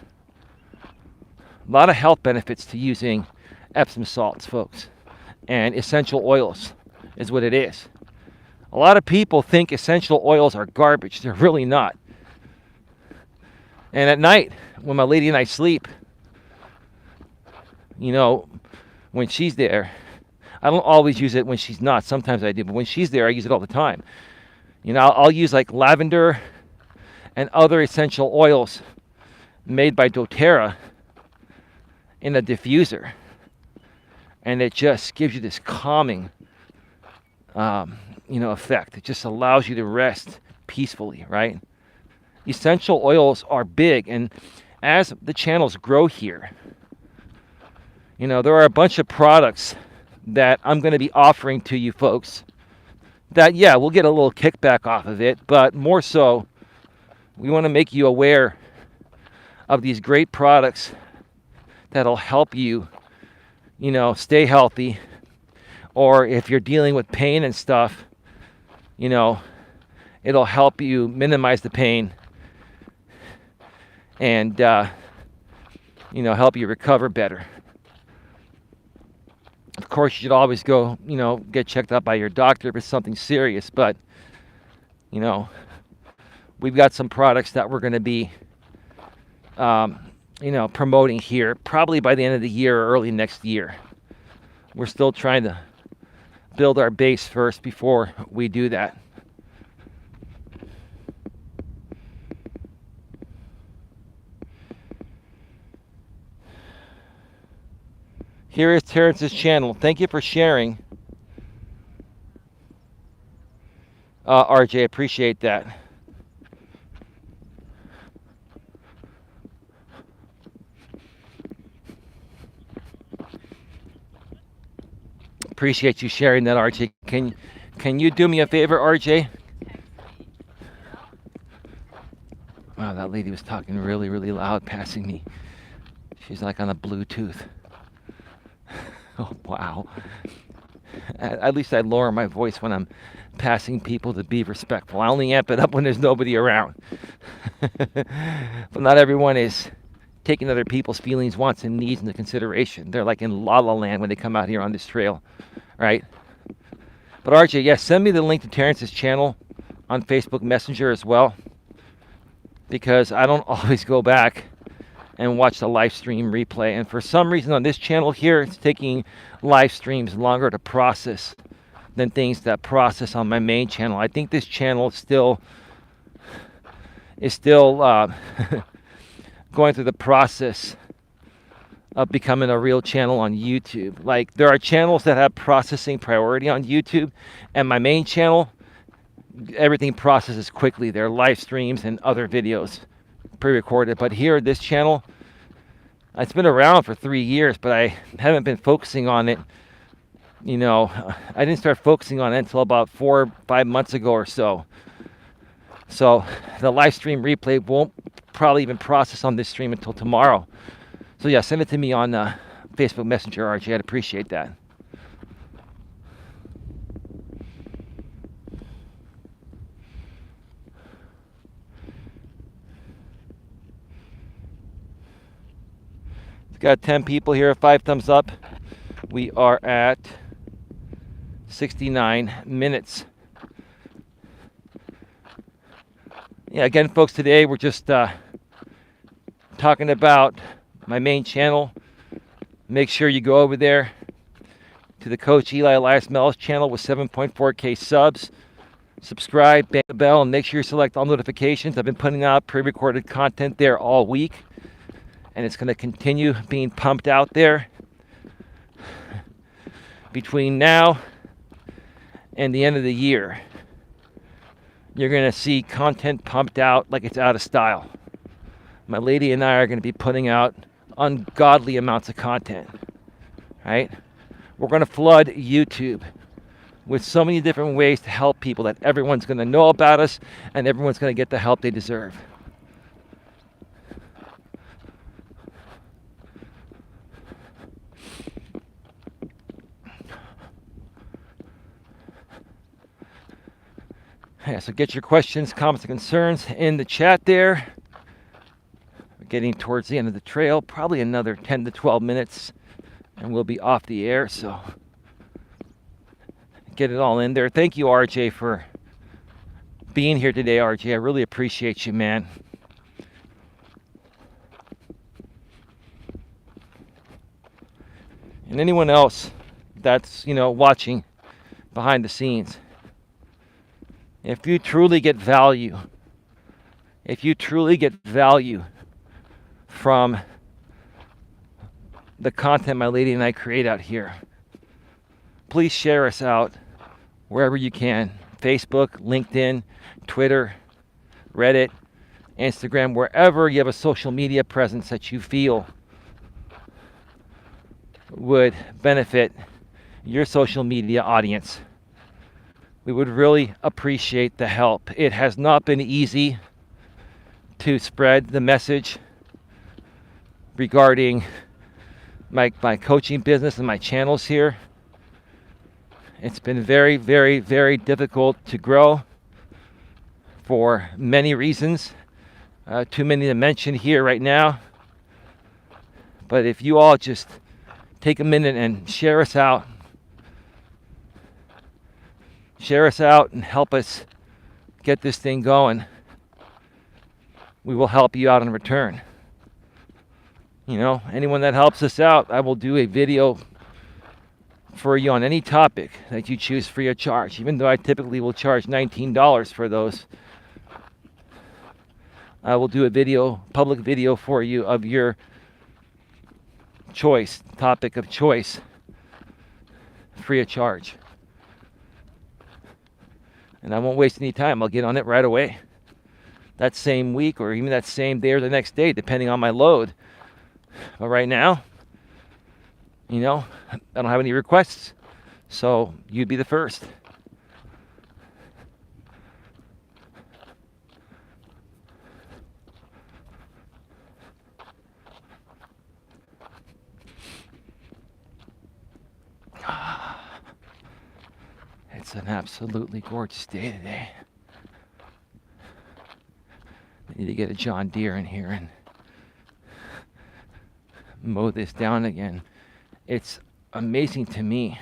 lot of health benefits to using Epsom salts, folks. And essential oils is what it is. A lot of people think essential oils are garbage. They're really not. And at night, when my lady and I sleep, you know, when she's there, I don't always use it when she's not. Sometimes I do, but when she's there, I use it all the time. You know, I'll use like lavender and other essential oils made by doTERRA in a diffuser. And it just gives you this calming, effect. It just allows you to rest peacefully, right? Essential oils are big, and as the channels grow here, there are a bunch of products that I'm going to be offering to you folks that, yeah, we'll get a little kickback off of it, but more so, we want to make you aware of these great products that'll help you, stay healthy, or if you're dealing with pain and stuff, it'll help you minimize the pain and, help you recover better. Of course, you should always go, get checked out by your doctor if it's something serious, but, we've got some products that we're going to be, promoting here probably by the end of the year or early next year. We're still trying to build our base first before we do that. Here is Terrence's channel. Thank you for sharing. RJ, appreciate that. Appreciate you sharing that, RJ. Can you do me a favor, RJ? Wow, that lady was talking really, really loud, passing me. She's like on a Bluetooth. Oh, wow. At least I lower my voice when I'm passing people to be respectful. I only amp it up when there's nobody around. But not everyone is taking other people's feelings, wants, and needs into consideration. They're like in La La Land when they come out here on this trail, right? But RJ, yes, send me the link to Terrence's channel on Facebook Messenger as well, because I don't always go back and watch the live stream replay. And for some reason on this channel here, it's taking live streams longer to process than things that process on my main channel. I think this channel is still going through the process of becoming a real channel on YouTube. Like, there are channels that have processing priority on YouTube, and my main channel, everything processes quickly. There are live streams and other videos pre-recorded. But here, this channel, it's been around for 3 years, but I haven't been focusing on it. I didn't start focusing on it until about 4 or 5 months ago or so. So the live stream replay won't probably even process on this stream until tomorrow. So yeah, send it to me on Facebook Messenger, RJ. I'd appreciate that. It's got 10 people here, 5 thumbs up. We are at 69 minutes. Yeah, again, folks, today we're just talking about my main channel. Make sure you go over there to the Coach Eli Elias Melas channel with 7.4K subs. Subscribe, bang the bell, and make sure you select all notifications. I've been putting out pre-recorded content there all week, and it's going to continue being pumped out there between now and the end of the year. You're going to see content pumped out like it's out of style. My lady and I are going to be putting out ungodly amounts of content, right? We're going to flood YouTube with so many different ways to help people that everyone's going to know about us and everyone's going to get the help they deserve. Yeah, so get your questions, comments, and concerns in the chat there. We're getting towards the end of the trail, probably another 10 to 12 minutes, and we'll be off the air, so get it all in there. Thank you, RJ, for being here today, RJ. I really appreciate you, man. And anyone else that's, watching behind the scenes. If you truly get value, from the content my lady and I create out here, please share us out wherever you can. Facebook, LinkedIn, Twitter, Reddit, Instagram, wherever you have a social media presence that you feel would benefit your social media audience. We would really appreciate the help. It has not been easy to spread the message regarding my coaching business and my channels here. It's been very, very, very difficult to grow for many reasons. Too many to mention here right now. But if you all just take a minute and share us out and help us get this thing going, we will help you out in return. Anyone that helps us out, I will do a video for you on any topic that you choose free of charge, even though I typically will charge $19 for those. I will do a public video for you of your choice, topic of choice, free of charge. And I won't waste any time. I'll get on it right away. That same week or even that same day or the next day, depending on my load. But right now, I don't have any requests. So you'd be the first. It's an absolutely gorgeous day today. I need to get a John Deere in here and mow this down again. It's amazing to me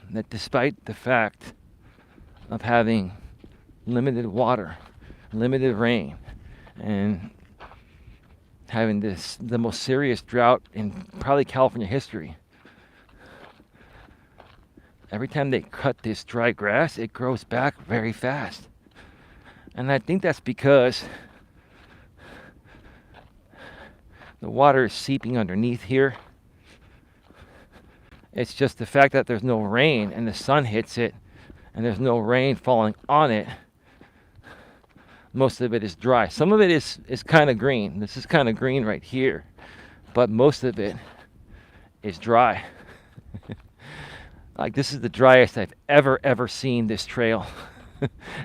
that despite the fact of having limited water, limited rain, and having the most serious drought in probably California history, every time they cut this dry grass, it grows back very fast. And I think that's because the water is seeping underneath here. It's just the fact that there's no rain and the sun hits it and there's no rain falling on it. Most of it is dry. Some of it is kind of green. This is kind of green right here. But most of it is dry. Like, this is the driest I've ever seen this trail.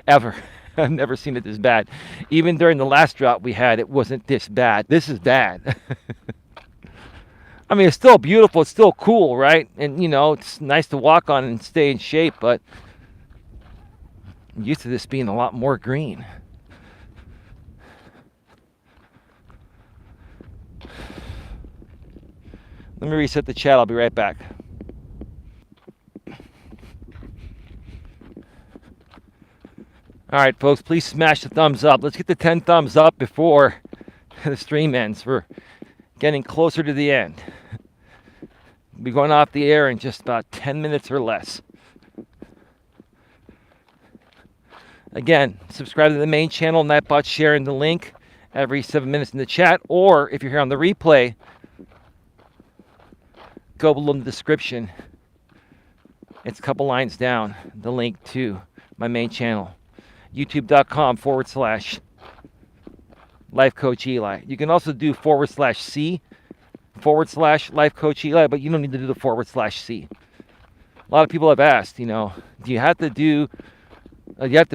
Ever. I've never seen it this bad. Even during the last drought we had, it wasn't this bad. This is bad. I mean, it's still beautiful. It's still cool, right? And, it's nice to walk on and stay in shape, but I'm used to this being a lot more green. Let me reset the chat. I'll be right back. All right, folks, please smash the thumbs up. Let's get the 10 thumbs up before the stream ends. We're getting closer to the end. We'll be going off the air in just about 10 minutes or less. Again, subscribe to the main channel, Nightbot sharing the link every 7 minutes in the chat. Or if you're here on the replay, go below in the description. It's a couple lines down, the link to my main channel. YouTube.com/Life Coach Eli. You can also do /C/Life Coach Eli, but you don't need to do the /C. A lot of people have asked, do you have to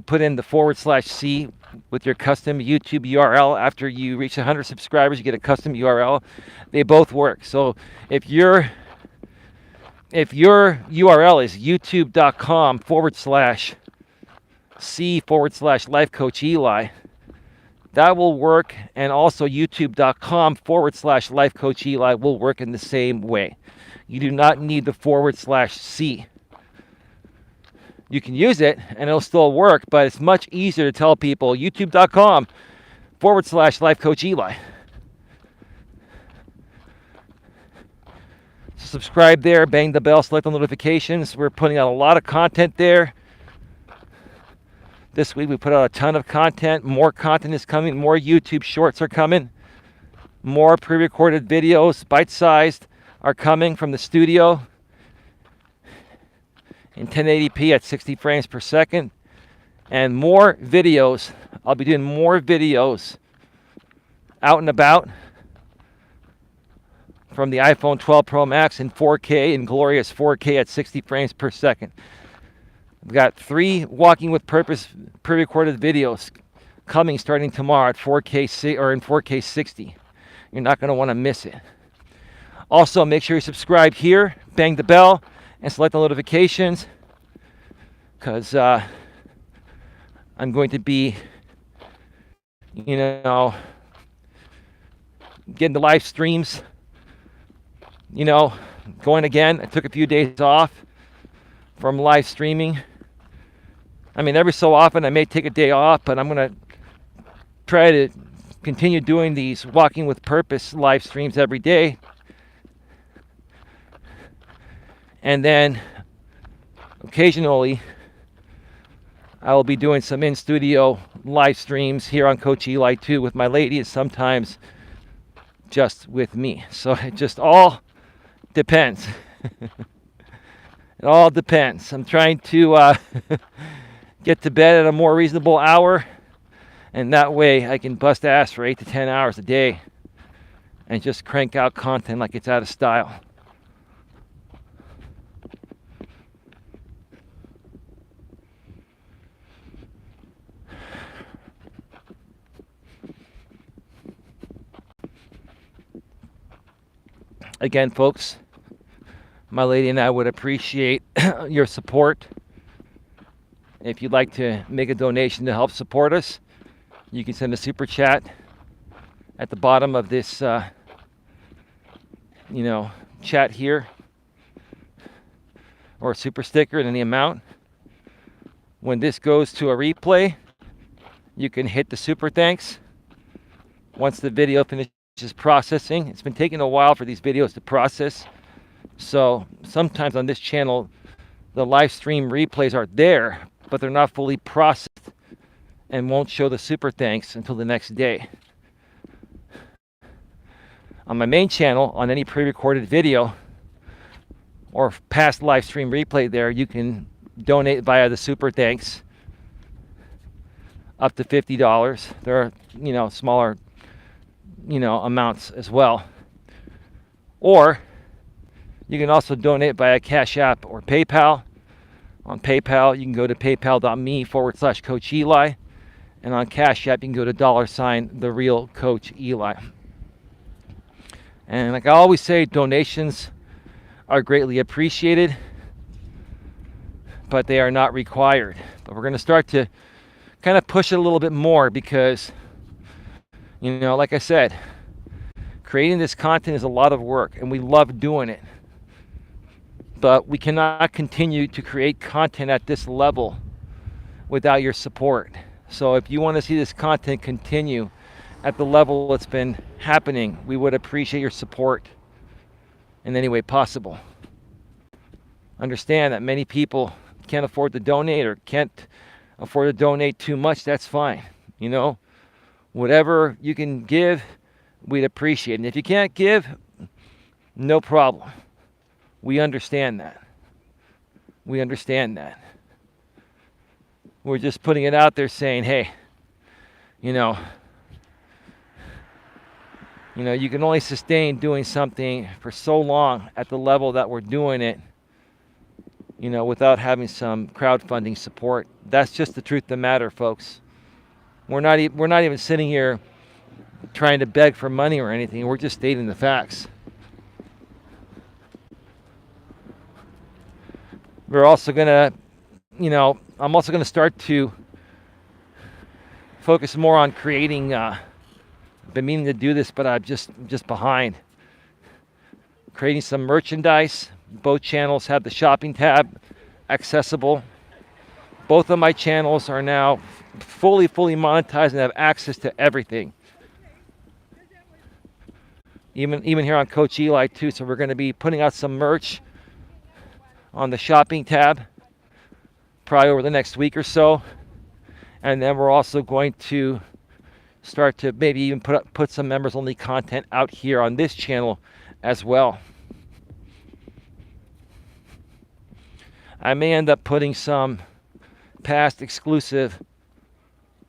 put in the /C with your custom YouTube URL after you reach 100 subscribers? You get a custom URL. They both work. So if your URL is youtube.com/C/Life Coach Eli, that will work. And also youtube.com/Life Coach Eli will work in the same way. You do not need the /C. You can use it and it'll still work, but it's much easier to tell people youtube.com/Life Coach Eli. Subscribe there, bang the bell, select the notifications. We're putting out a lot of content there. This week we put out a ton of content. More content is coming. More YouTube shorts are coming. More pre-recorded videos, bite-sized, are coming from the studio in 1080p at 60 frames per second. And more videos. I'll be doing more videos out and about from the iPhone 12 Pro Max in 4K, in glorious 4K at 60 frames per second. I've got 3 Walking with Purpose pre-recorded videos coming starting tomorrow at 4K or in 4K 60. You're not going to want to miss it. Also, make sure you subscribe here, bang the bell, and select the notifications, because I'm going to be, getting the live streams, going again. I took a few days off from live streaming. I mean, every so often I may take a day off, but I'm going to try to continue doing these Walking with Purpose live streams every day. And then occasionally I will be doing some in-studio live streams here on Coach Eli too with my lady, and sometimes just with me. So it just all depends. It all depends. I'm trying to get to bed at a more reasonable hour, and that way I can bust ass for 8 to 10 hours a day and just crank out content like it's out of style. Again, folks, my lady and I would appreciate your support. If you'd like to make a donation to help support us, you can send a super chat at the bottom of this, chat here, or a super sticker in any amount. When this goes to a replay, you can hit the super thanks. Once the video finishes processing, it's been taking a while for these videos to process. So sometimes on this channel, the live stream replays are there, but they're not fully processed and won't show the super thanks until the next day. On my main channel, on any pre-recorded video or past live stream replay there, you can donate via the super thanks up to $50. There are, smaller, amounts as well. Or you can also donate via Cash App or PayPal. On PayPal, you can go to paypal.me/Coach Eli. And on Cash App, you can go to $the real Coach Eli. And like I always say, donations are greatly appreciated, but they are not required. But we're going to start to kind of push it a little bit more because, like I said, creating this content is a lot of work and we love doing it. But we cannot continue to create content at this level without your support. So if you want to see this content continue at the level it's been happening, we would appreciate your support in any way possible. Understand that many people can't afford to donate or can't afford to donate too much. That's fine. Whatever you can give, we'd appreciate it. And if you can't give, no problem. We understand that. We understand that. We're just putting it out there saying, hey, you can only sustain doing something for so long at the level that we're doing it, without having some crowdfunding support. That's just the truth of the matter, folks. We're not even sitting here trying to beg for money or anything. We're just stating the facts. We're also gonna, I'm also gonna start to focus more on creating. I've been meaning to do this, but I'm just behind. Creating some merchandise. Both channels have the shopping tab accessible. Both of my channels are now fully monetized and have access to everything. Even here on Coach Eli too. So we're going to be putting out some merch on the shopping tab probably over the next week or so. And then we're also going to start to maybe even put some members only content out here on this channel as well. I may end up putting some past exclusive,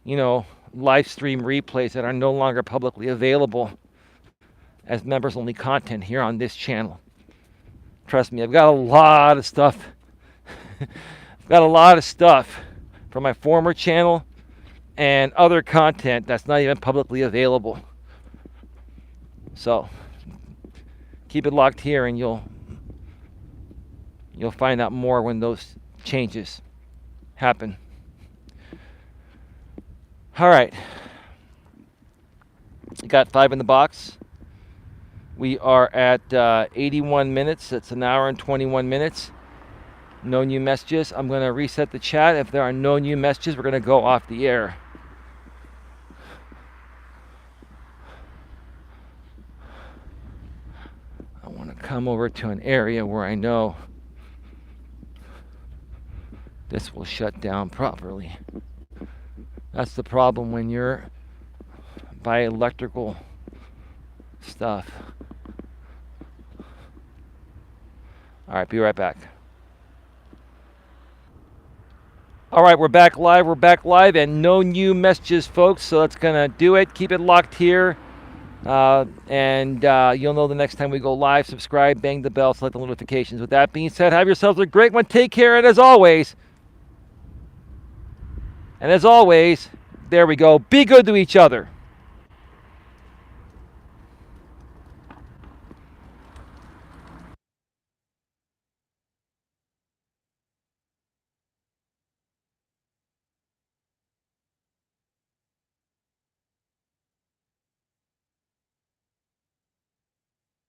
live stream replays that are no longer publicly available as members only content here on this channel. Trust me, I've got a lot of stuff. I've got a lot of stuff from my former channel and other content that's not even publicly available. So keep it locked here and you'll find out more when those changes happen. All right. Got 5 in the box. We are at 81 minutes. That's an hour and 21 minutes. No new messages. I'm going to reset the chat. If there are no new messages, we're going to go off the air. I want to come over to an area where I know this will shut down properly. That's the problem when you're by electrical stuff. All right, be right back. All right, we're back live, and no new messages, folks, so that's going to do it. Keep it locked here, and you'll know the next time we go live. Subscribe, bang the bell, select the notifications. With that being said, have yourselves a great one. Take care, and as always, there we go, be good to each other.